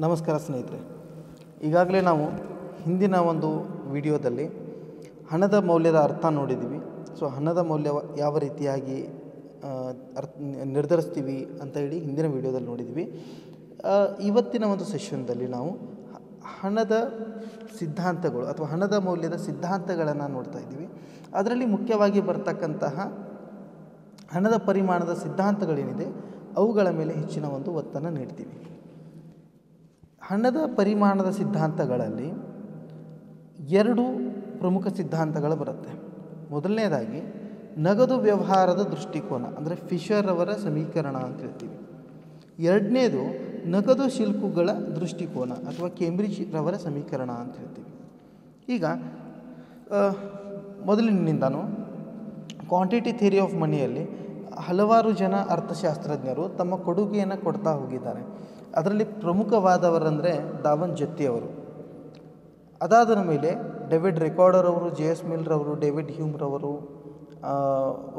ನಮಸ್ಕಾರ ಸ್ನೇಹಿತರೆ. ಈಗಾಗಲೇ ನಾವು ಹಿಂದಿನ ಒಂದು ವಿಡಿಯೋದಲ್ಲಿ ಹಣದ ಮೌಲ್ಯದ ಅರ್ಥ ನೋಡಿದ್ದೀವಿ. ಸೊ ಹಣದ ಮೌಲ್ಯ ಯಾವ ರೀತಿಯಾಗಿ ನಿರ್ಧರಿಸ್ತೀವಿ ಅಂತ ಹೇಳಿ ಹಿಂದಿನ ವಿಡಿಯೋದಲ್ಲಿ ನೋಡಿದ್ವಿ. ಇವತ್ತಿನ ಒಂದು ಸೆಷನ್ದಲ್ಲಿ ನಾವು ಹಣದ ಸಿದ್ಧಾಂತಗಳು ಅಥವಾ ಹಣದ ಮೌಲ್ಯದ ಸಿದ್ಧಾಂತಗಳನ್ನು ನೋಡ್ತಾ ಇದ್ದೀವಿ. ಅದರಲ್ಲಿ ಮುಖ್ಯವಾಗಿ ಬರ್ತಕ್ಕಂತಹ ಹಣದ ಪರಿಮಾಣದ ಸಿದ್ಧಾಂತಗಳೇನಿದೆ ಅವುಗಳ ಮೇಲೆ ಹೆಚ್ಚಿನ ಒಂದು ಒತ್ತನ್ನು ನೀಡ್ತೀವಿ. ಹಣದ ಪರಿಮಾಣದ ಸಿದ್ಧಾಂತಗಳಲ್ಲಿ ಎರಡು ಪ್ರಮುಖ ಸಿದ್ಧಾಂತಗಳು ಬರುತ್ತೆ. ಮೊದಲನೇದಾಗಿ ನಗದು ವ್ಯವಹಾರದ ದೃಷ್ಟಿಕೋನ ಅಂದರೆ ಫಿಶರ್ ಅವರ ಸಮೀಕರಣ ಅಂತ ಹೇಳ್ತೀವಿ. ಎರಡನೇದು ನಗದು ಶಿಲ್ಕುಗಳ ದೃಷ್ಟಿಕೋನ ಅಥವಾ ಕೇಂಬ್ರಿಡ್ಜ್ ರವರ ಸಮೀಕರಣ ಅಂತ ಹೇಳ್ತೀವಿ. ಈಗ ಮೊದಲಿನಿಂದನೂ ಕ್ವಾಂಟಿಟಿ ಥಿಯರಿ ಆಫ್ ಮನಿಯಲ್ಲಿ ಹಲವಾರು ಜನ ಅರ್ಥಶಾಸ್ತ್ರಜ್ಞರು ತಮ್ಮ ಕೊಡುಗೆಯನ್ನು ಕೊಡ್ತಾ ಹೋಗಿದ್ದಾರೆ. ಅದರಲ್ಲಿ ಪ್ರಮುಖವಾದವರಂದರೆ ದಾವನ್ ಜತ್ತಿ ಅವರು. ಅದಾದ ಮೇಲೆ ಡೇವಿಡ್ ರಿಕಾರ್ಡರ್ ಅವರು, ಜೆ.ಎಸ್. ಮಿಲ್ರವರು, ಡೇವಿಡ್ ಹ್ಯೂಮ್ರವರು,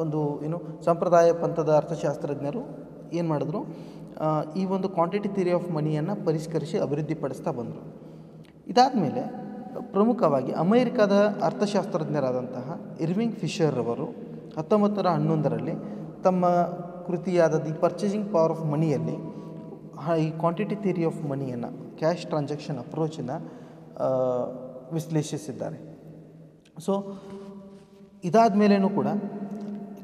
ಒಂದು ಸಂಪ್ರದಾಯ ಪಂಥದ ಅರ್ಥಶಾಸ್ತ್ರಜ್ಞರು ಏನು ಮಾಡಿದ್ರು, ಈ ಒಂದು ಕ್ವಾಂಟಿಟಿ ಥಿಯರಿ ಆಫ್ ಮನಿಯನ್ನು ಪರಿಷ್ಕರಿಸಿ ಅಭಿವೃದ್ಧಿಪಡಿಸ್ತಾ ಬಂದರು. ಇದಾದ ಮೇಲೆ ಪ್ರಮುಖವಾಗಿ ಅಮೇರಿಕಾದ ಅರ್ಥಶಾಸ್ತ್ರಜ್ಞರಾದಂತಹ ಇರ್ವಿಂಗ್ ಫಿಶರ್ ಅವರು 1911ರಲ್ಲಿ ತಮ್ಮ ಕೃತಿಯಾದ ದಿ ಪರ್ಚೇಸಿಂಗ್ ಪವರ್ ಆಫ್ ಮನಿಯಲ್ಲಿ ಈ ಕ್ವಾಂಟಿಟಿ ಥಿಯರಿ ಆಫ್ ಮನಿಯನ್ನು, ಕ್ಯಾಶ್ ಟ್ರಾನ್ಸಾಕ್ಷನ್ ಅಪ್ರೋಚನ್ನು ವಿಶ್ಲೇಷಿಸಿದ್ದಾರೆ. ಸೊ ಇದಾದ ಮೇಲೇನೂ ಕೂಡ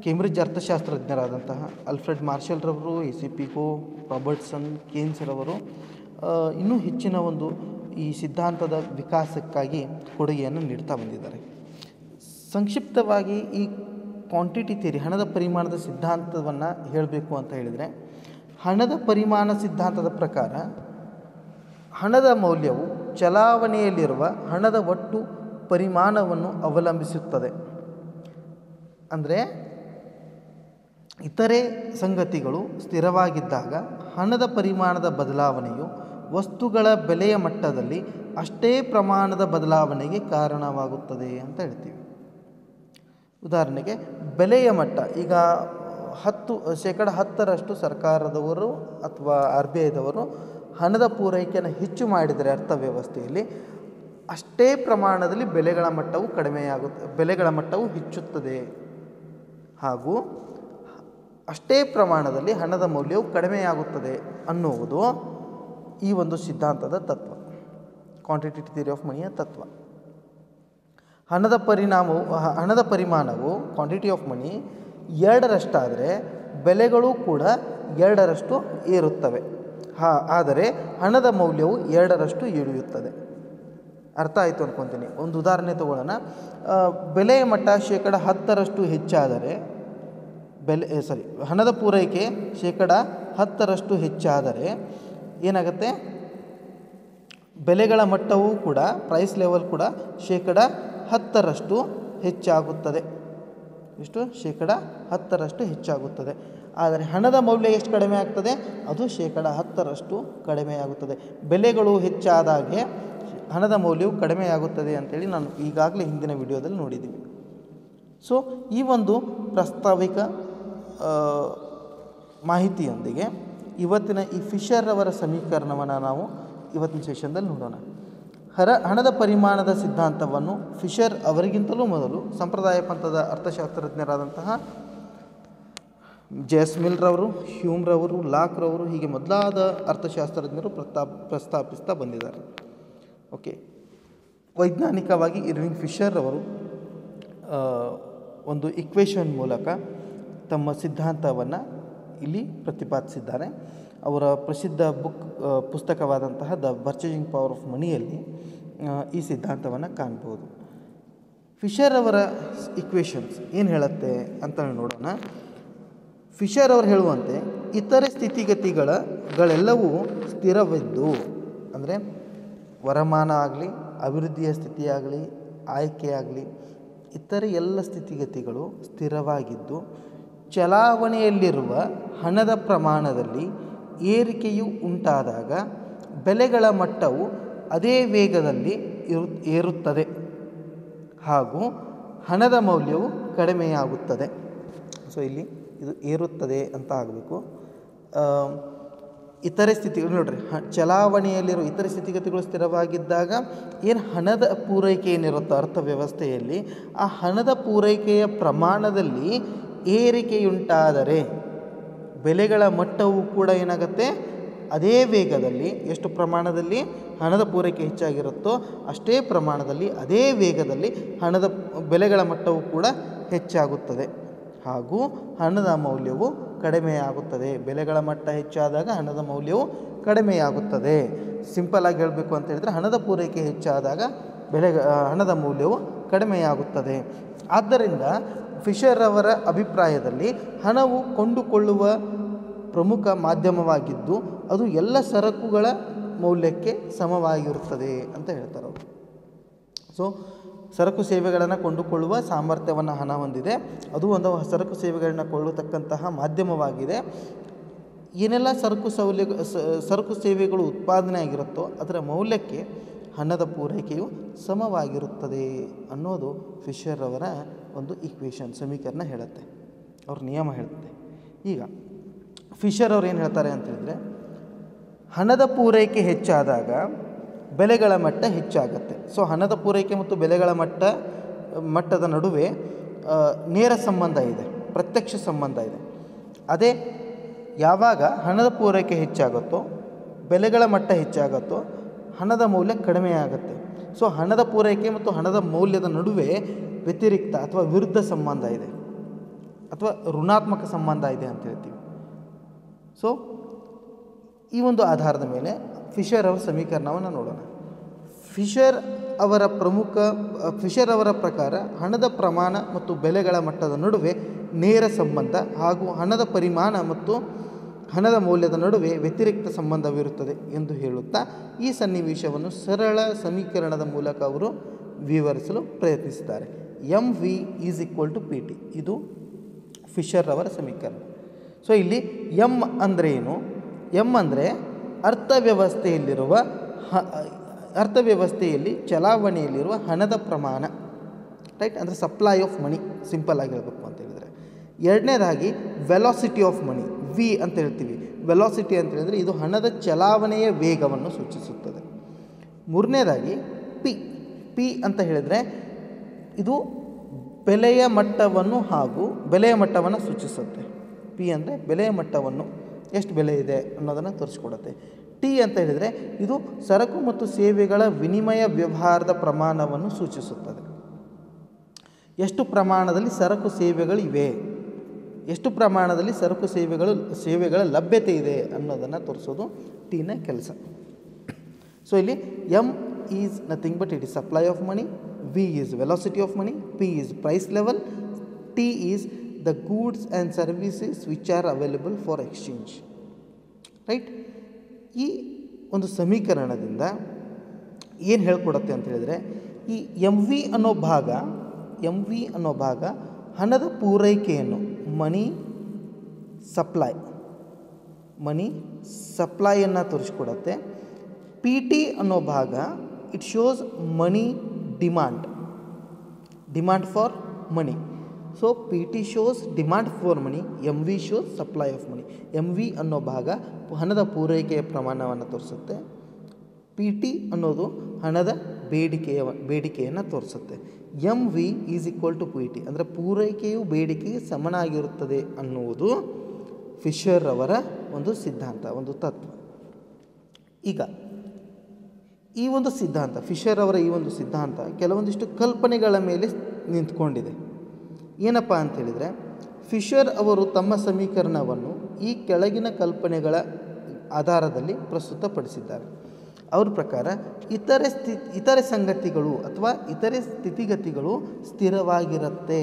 ಕೇಂಬ್ರಿಡ್ಜ್ ಅರ್ಥಶಾಸ್ತ್ರಜ್ಞರಾದಂತಹ ಆಲ್ಫ್ರೆಡ್ ಮಾರ್ಷಲ್ರವರು, ಎ.ಸಿ. ಪಿಕೋ, ರಾಬರ್ಟ್ಸನ್, ಕೇನ್ಸ್ರವರು ಇನ್ನೂ ಹೆಚ್ಚಿನ ಒಂದು ಈ ಸಿದ್ಧಾಂತದ ವಿಕಾಸಕ್ಕಾಗಿ ಕೊಡುಗೆಯನ್ನು ನೀಡ್ತಾ ಬಂದಿದ್ದಾರೆ. ಸಂಕ್ಷಿಪ್ತವಾಗಿ ಈ ಕ್ವಾಂಟಿಟಿ ಥಿಯರಿ, ಹಣದ ಪರಿಮಾಣದ ಸಿದ್ಧಾಂತವನ್ನು ಹೇಳಬೇಕು ಅಂತ ಹೇಳಿದರೆ, ಹಣದ ಪರಿಮಾಣ ಸಿದ್ಧಾಂತದ ಪ್ರಕಾರ ಹಣದ ಮೌಲ್ಯವು ಚಲಾವಣೆಯಲ್ಲಿರುವ ಹಣದ ಒಟ್ಟು ಪರಿಮಾಣವನ್ನು ಅವಲಂಬಿಸುತ್ತದೆ. ಅಂದರೆ ಇತರೆ ಸಂಗತಿಗಳು ಸ್ಥಿರವಾಗಿದ್ದಾಗ ಹಣದ ಪರಿಮಾಣದ ಬದಲಾವಣೆಯು ವಸ್ತುಗಳ ಬೆಲೆಯ ಮಟ್ಟದಲ್ಲಿ ಅಷ್ಟೇ ಪ್ರಮಾಣದ ಬದಲಾವಣೆಗೆ ಕಾರಣವಾಗುತ್ತದೆ ಅಂತ ಹೇಳ್ತೀವಿ. ಉದಾಹರಣೆಗೆ ಬೆಲೆಯ ಮಟ್ಟ, ಈಗ 10% ಸರ್ಕಾರದವರು ಅಥವಾ RBIದವರು ಹಣದ ಪೂರೈಕೆಯನ್ನು ಹೆಚ್ಚು ಮಾಡಿದರೆ ಅರ್ಥವ್ಯವಸ್ಥೆಯಲ್ಲಿ ಅಷ್ಟೇ ಪ್ರಮಾಣದಲ್ಲಿ ಬೆಲೆಗಳ ಮಟ್ಟವು ಹೆಚ್ಚುತ್ತದೆ, ಹಾಗೂ ಅಷ್ಟೇ ಪ್ರಮಾಣದಲ್ಲಿ ಹಣದ ಮೌಲ್ಯವು ಕಡಿಮೆಯಾಗುತ್ತದೆ ಅನ್ನುವುದು ಈ ಒಂದು ಸಿದ್ಧಾಂತದ ತತ್ವ, ಕ್ವಾಂಟಿಟಿ ಥಿಯರಿ ಆಫ್ ಮನಿಯ ತತ್ವ. ಹಣದ ಪರಿಮಾಣವು ಕ್ವಾಂಟಿಟಿ ಆಫ್ ಮನಿ 2ರಷ್ಟಾದರೆ ಬೆಲೆಗಳು ಕೂಡ 2ರಷ್ಟು ಏರುತ್ತವೆ. ಆದರೆ ಹಣದ ಮೌಲ್ಯವು 2ರಷ್ಟು ಇಳಿಯುತ್ತದೆ. ಅರ್ಥ ಆಯಿತು ಅಂದ್ಕೊತೀನಿ. ಒಂದು ಉದಾಹರಣೆ ತಗೊಳ್ಳೋಣ. ಬೆಲೆಯ ಮಟ್ಟ 10% ಹೆಚ್ಚಾದರೆ ಹಣದ ಪೂರೈಕೆ 10% ಹೆಚ್ಚಾದರೆ ಏನಾಗುತ್ತೆ, ಬೆಲೆಗಳ ಮಟ್ಟವೂ ಕೂಡ, ಪ್ರೈಸ್ ಲೆವೆಲ್ ಕೂಡ 10% ಹೆಚ್ಚಾಗುತ್ತದೆ. ಎಷ್ಟು? 10% ಹೆಚ್ಚಾಗುತ್ತದೆ. ಆದರೆ ಹಣದ ಮೌಲ್ಯ ಎಷ್ಟು ಕಡಿಮೆ ಆಗ್ತದೆ? ಅದು 10% ಕಡಿಮೆಯಾಗುತ್ತದೆ. ಬೆಲೆಗಳು ಹೆಚ್ಚಾದಾಗೆ ಹಣದ ಮೌಲ್ಯವು ಕಡಿಮೆಯಾಗುತ್ತದೆ ಅಂತೇಳಿ ನಾನು ಈಗಾಗಲೇ ಹಿಂದಿನ ವಿಡಿಯೋದಲ್ಲಿ ನೋಡಿದ್ದೀವಿ. ಸೊ ಈ ಒಂದು ಪ್ರಸ್ತಾವಿಕ ಮಾಹಿತಿಯೊಂದಿಗೆ ಇವತ್ತಿನ ಈ ಫಿಶರ್ ಅವರ ಸಮೀಕರಣವನ್ನು ನಾವು ಇವತ್ತಿನ ಸೆಷನ್ದಲ್ಲಿ ನೋಡೋಣ. ಹಣದ ಪರಿಮಾಣದ ಸಿದ್ಧಾಂತವನ್ನು ಫಿಶರ್ ಅವರಿಗಿಂತಲೂ ಮೊದಲು ಸಂಪ್ರದಾಯ ಪಂಥದ ಅರ್ಥಶಾಸ್ತ್ರಜ್ಞರಾದಂತಹ ಜೆ.ಎಸ್. ಮಿಲ್ರವರು, ಹ್ಯೂಮ್ರವರು, ಲಾಕ್ರವರು, ಹೀಗೆ ಮೊದಲಾದ ಅರ್ಥಶಾಸ್ತ್ರಜ್ಞರು ಪ್ರಸ್ತಾಪಿಸ್ತಾ ಬಂದಿದ್ದಾರೆ. ಓಕೆ, ವೈಜ್ಞಾನಿಕವಾಗಿ ಇರ್ವಿಂಗ್ ಫಿಶರ್ ಅವರು ಒಂದು ಇಕ್ವೇಷನ್ ಮೂಲಕ ತಮ್ಮ ಸಿದ್ಧಾಂತವನ್ನು ಇಲ್ಲಿ ಪ್ರತಿಪಾದಿಸಿದ್ದಾರೆ. ಅವರ ಪ್ರಸಿದ್ಧ ಪುಸ್ತಕವಾದಂತಹ ದ ಪರ್ಚೇಸಿಂಗ್ ಪವರ್ ಆಫ್ ಮನಿಯಲ್ಲಿ ಈ ಸಿದ್ಧಾಂತವನ್ನು ಕಾಣ್ಬೋದು. ಫಿಶರ್ ಅವರ ಇಕ್ವೇಷನ್ಸ್ ಏನು ಹೇಳುತ್ತೆ ಅಂತ ನೋಡೋಣ. ಫಿಶರ್ ಅವರು ಹೇಳುವಂತೆ ಇತರೆ ಸ್ಥಿತಿಗತಿಗಳೆಲ್ಲವೂ ಸ್ಥಿರವಿದ್ದು, ಅಂದರೆ ವರಮಾನ ಆಗಲಿ, ಅಭಿವೃದ್ಧಿಯ ಸ್ಥಿತಿಯಾಗಲಿ, ಆಯ್ಕೆಯಾಗಲಿ, ಇತರೆ ಎಲ್ಲ ಸ್ಥಿತಿಗತಿಗಳು ಸ್ಥಿರವಾಗಿದ್ದು ಚಲಾವಣೆಯಲ್ಲಿರುವ ಹಣದ ಪ್ರಮಾಣದಲ್ಲಿ ಏರಿಕೆಯು ಉಂಟಾದಾಗ ಬೆಲೆಗಳ ಮಟ್ಟವು ಅದೇ ವೇಗದಲ್ಲಿ ಏರುತ್ತದೆ ಹಾಗೂ ಹಣದ ಮೌಲ್ಯವು ಕಡಿಮೆಯಾಗುತ್ತದೆ. ಸೊ ಇಲ್ಲಿ ಇದು ಏರುತ್ತದೆ ಅಂತ ಆಗಬೇಕು. ಇತರೆ ಸ್ಥಿತಿಗಳು ನೋಡ್ರಿ, ಚಲಾವಣೆಯಲ್ಲಿರೋ ಇತರೆ ಸ್ಥಿತಿಗತಿಗಳು ಸ್ಥಿರವಾಗಿದ್ದಾಗ ಏನು ಹಣದ ಪೂರೈಕೆ ಏನಿರುತ್ತೋ ಅರ್ಥವ್ಯವಸ್ಥೆಯಲ್ಲಿ, ಆ ಹಣದ ಪೂರೈಕೆಯ ಪ್ರಮಾಣದಲ್ಲಿ ಏರಿಕೆಯುಂಟಾದರೆ ಬೆಲೆಗಳ ಮಟ್ಟವೂ ಕೂಡ ಏನಾಗುತ್ತೆ, ಅದೇ ವೇಗದಲ್ಲಿ, ಎಷ್ಟು ಪ್ರಮಾಣದಲ್ಲಿ ಹಣದ ಪೂರೈಕೆ ಹೆಚ್ಚಾಗಿರುತ್ತೋ ಅಷ್ಟೇ ಪ್ರಮಾಣದಲ್ಲಿ ಅದೇ ವೇಗದಲ್ಲಿ ಹಣದ ಬೆಲೆಗಳ ಮಟ್ಟವೂ ಕೂಡ ಹೆಚ್ಚಾಗುತ್ತದೆ ಹಾಗೂ ಹಣದ ಮೌಲ್ಯವು ಕಡಿಮೆಯಾಗುತ್ತದೆ. ಬೆಲೆಗಳ ಮಟ್ಟ ಹೆಚ್ಚಾದಾಗ ಹಣದ ಮೌಲ್ಯವು ಕಡಿಮೆಯಾಗುತ್ತದೆ. ಸಿಂಪಲ್ಲಾಗಿ ಹೇಳಬೇಕು ಅಂತ ಹೇಳಿದರೆ, ಹಣದ ಪೂರೈಕೆ ಹೆಚ್ಚಾದಾಗ ಹಣದ ಮೌಲ್ಯವು ಕಡಿಮೆಯಾಗುತ್ತದೆ. ಆದ್ದರಿಂದ ಫಿಶರ್ ಅವರ ಅಭಿಪ್ರಾಯದಲ್ಲಿ ಹಣವು ಕೊಂಡುಕೊಳ್ಳುವ ಪ್ರಮುಖ ಮಾಧ್ಯಮವಾಗಿದ್ದು ಅದು ಎಲ್ಲ ಸರಕುಗಳ ಮೌಲ್ಯಕ್ಕೆ ಸಮವಾಗಿರುತ್ತದೆ ಅಂತ ಹೇಳ್ತಾರೆ ಅವರು. ಸೊ ಸರಕು ಸೇವೆಗಳನ್ನು ಕೊಂಡುಕೊಳ್ಳುವ ಸಾಮರ್ಥ್ಯವನ್ನು ಹಣ ಹೊಂದಿದೆ. ಅದು ಒಂದು ಸರಕು ಸೇವೆಗಳನ್ನ ಕೊಳ್ಳತಕ್ಕಂತಹ ಮಾಧ್ಯಮವಾಗಿದೆ. ಏನೆಲ್ಲ ಸರಕು ಸೇವೆಗಳು ಉತ್ಪಾದನೆ ಆಗಿರುತ್ತೋ ಅದರ ಮೌಲ್ಯಕ್ಕೆ ಹಣದ ಪೂರೈಕೆಯು ಸಮವಾಗಿರುತ್ತದೆ ಅನ್ನೋದು ಫಿಶರ್ ಅವರ ಒಂದು ಈಕ್ವೇಷನ್, ಸಮೀಕರಣ ಹೇಳುತ್ತೆ, ಅವ್ರ ನಿಯಮ ಹೇಳುತ್ತೆ. ಈಗ ಫಿಶರ್ ಅವ್ರು ಏನು ಹೇಳ್ತಾರೆ ಅಂತ ಹೇಳಿದರೆ, ಹಣದ ಪೂರೈಕೆ ಹೆಚ್ಚಾದಾಗ ಬೆಲೆಗಳ ಮಟ್ಟ ಹೆಚ್ಚಾಗುತ್ತೆ. ಸೊ ಹಣದ ಪೂರೈಕೆ ಮತ್ತು ಬೆಲೆಗಳ ಮಟ್ಟದ ನಡುವೆ ನೇರ ಸಂಬಂಧ ಇದೆ, ಪ್ರತ್ಯಕ್ಷ ಸಂಬಂಧ ಇದೆ. ಅದೇ ಯಾವಾಗ ಹಣದ ಪೂರೈಕೆ ಹೆಚ್ಚಾಗುತ್ತೋ ಬೆಲೆಗಳ ಮಟ್ಟ ಹೆಚ್ಚಾಗುತ್ತೋ ಹಣದ ಮೌಲ್ಯ ಕಡಿಮೆ ಆಗುತ್ತೆ. ಸೊ ಹಣದ ಪೂರೈಕೆ ಮತ್ತು ಹಣದ ಮೌಲ್ಯದ ನಡುವೆ ವ್ಯತಿರಿಕ್ತ ಅಥವಾ ವಿರುದ್ಧ ಸಂಬಂಧ ಇದೆ ಅಥವಾ ಋಣಾತ್ಮಕ ಸಂಬಂಧ ಇದೆ ಅಂತ ಹೇಳ್ತೀವಿ. ಸೊ ಈ ಒಂದು ಆಧಾರದ ಮೇಲೆ ಫಿಶರ್ ಅವರ ಸಮೀಕರಣವನ್ನು ನೋಡೋಣ. ಫಿಶರ್ ಅವರ ಪ್ರಕಾರ ಹಣದ ಪ್ರಮಾಣ ಮತ್ತು ಬೆಲೆಗಳ ಮಟ್ಟದ ನಡುವೆ ನೇರ ಸಂಬಂಧ ಹಾಗೂ ಹಣದ ಪರಿಮಾಣ ಮತ್ತು ಹಣದ ಮೌಲ್ಯದ ನಡುವೆ ವ್ಯತಿರಿಕ್ತ ಸಂಬಂಧವಿರುತ್ತದೆ ಎಂದು ಹೇಳುತ್ತಾ ಈ ಸನ್ನಿವೇಶವನ್ನು ಸರಳ ಸಮೀಕರಣದ ಮೂಲಕ ಅವರು ವಿವರಿಸಲು ಪ್ರಯತ್ನಿಸಿದ್ದಾರೆ. MV = PT, ಇದು ಫಿಶರ್ ಅವರ ಸಮೀಕರಣ. ಸೊ ಇಲ್ಲಿ ಎಮ್ ಅಂದರೆ ಏನು? ಎಮ್ ಅಂದರೆ ಅರ್ಥವ್ಯವಸ್ಥೆಯಲ್ಲಿ ಚಲಾವಣೆಯಲ್ಲಿರುವ ಹಣದ ಪ್ರಮಾಣ, ರೈಟ್, ಅಂದರೆ ಸಪ್ಲೈ ಆಫ್ ಮನಿ, ಸಿಂಪಲ್ ಆಗಿ ಹೇಳಬೇಕು ಅಂತ ಹೇಳಿದರೆ. ಎರಡನೇದಾಗಿ ವೆಲಾಸಿಟಿ ಆಫ್ ಮನಿ, ವಿ ಅಂತ ಹೇಳ್ತೀವಿ. ವೆಲಾಸಿಟಿ ಅಂತ ಹೇಳಿದರೆ ಇದು ಹಣದ ಚಲಾವಣೆಯ ವೇಗವನ್ನು ಸೂಚಿಸುತ್ತದೆ. ಮೂರನೇದಾಗಿ ಪಿ ಅಂತ ಹೇಳಿದರೆ ಇದು ಬೆಲೆಯ ಮಟ್ಟವನ್ನು ಸೂಚಿಸುತ್ತೆ. ಪಿ ಅಂದರೆ ಬೆಲೆಯ ಮಟ್ಟವನ್ನು, ಎಷ್ಟು ಬೆಲೆ ಇದೆ ಅನ್ನೋದನ್ನು ತೋರಿಸ್ಕೊಡುತ್ತೆ. ಟಿ ಅಂತ ಹೇಳಿದರೆ ಇದು ಸರಕು ಮತ್ತು ಸೇವೆಗಳ ವಿನಿಮಯ ವ್ಯವಹಾರದ ಪ್ರಮಾಣವನ್ನು ಸೂಚಿಸುತ್ತದೆ. ಎಷ್ಟು ಪ್ರಮಾಣದಲ್ಲಿ ಸರಕು ಸೇವೆಗಳಿವೆ, ಎಷ್ಟು ಪ್ರಮಾಣದಲ್ಲಿ ಸರಕು ಸೇವೆಗಳ ಲಭ್ಯತೆ ಇದೆ ಅನ್ನೋದನ್ನು ತೋರಿಸೋದು ಟಿನ ಕೆಲಸ. ಸೊ ಇಲ್ಲಿ M is nothing but it is supply of money, V is velocity of money, P is price level, T is the goods and services which are available for exchange, right. ಈ ಒಂದು ಸಮೀಕರಣದಿಂದ ಏನು ಹೇಳ್ಕೊಡುತ್ತೆ ಅಂತ ಹೇಳಿದರೆ, ಈ M V ಅನ್ನೋ ಭಾಗ ಹಣದ ಪೂರೈಕೆಯನ್ನು ಮನಿ ಸಪ್ಲೈಯನ್ನು ತೋರಿಸ್ಕೊಡುತ್ತೆ. ಪಿ ಟಿ ಅನ್ನೋ ಭಾಗ it shows money demand for money. So P T shows demand for money, M V shows supply of money. M V ಅನ್ನೋ ಭಾಗ ಹಣದ ಪೂರೈಕೆಯ ಪ್ರಮಾಣವನ್ನು ತೋರಿಸುತ್ತೆ. ಪಿ ಟಿ ಅನ್ನೋದು ಹಣದ ಬೇಡಿಕೆಯನ್ನು ತೋರಿಸುತ್ತೆ. ಎಮ್ ವಿ = ಪಿ ಟಿ ಅಂದರೆ ಪೂರೈಕೆಯು ಬೇಡಿಕೆಗೆ ಸಮನಾಗಿರುತ್ತದೆ ಅನ್ನುವುದು ಫಿಶರ್ ಅವರ ಒಂದು ಸಿದ್ಧಾಂತ, ಒಂದು ತತ್ವ. ಈಗ ಈ ಒಂದು ಸಿದ್ಧಾಂತ, ಫಿಶರ್ ಅವರ ಈ ಒಂದು ಸಿದ್ಧಾಂತ ಕೆಲವೊಂದಿಷ್ಟು ಕಲ್ಪನೆಗಳ ಮೇಲೆ ನಿಂತ್ಕೊಂಡಿದೆ. ಏನಪ್ಪ ಅಂತೇಳಿದರೆ, ಫಿಶರ್ ಅವರು ತಮ್ಮ ಸಮೀಕರಣವನ್ನು ಈ ಕೆಳಗಿನ ಕಲ್ಪನೆಗಳ ಆಧಾರದಲ್ಲಿ ಪ್ರಸ್ತುತಪಡಿಸಿದ್ದಾರೆ. ಅವ್ರ ಪ್ರಕಾರ ಇತರೆ ಸಂಗತಿಗಳು ಅಥವಾ ಇತರೆ ಸ್ಥಿತಿಗತಿಗಳು ಸ್ಥಿರವಾಗಿರುತ್ತೆ.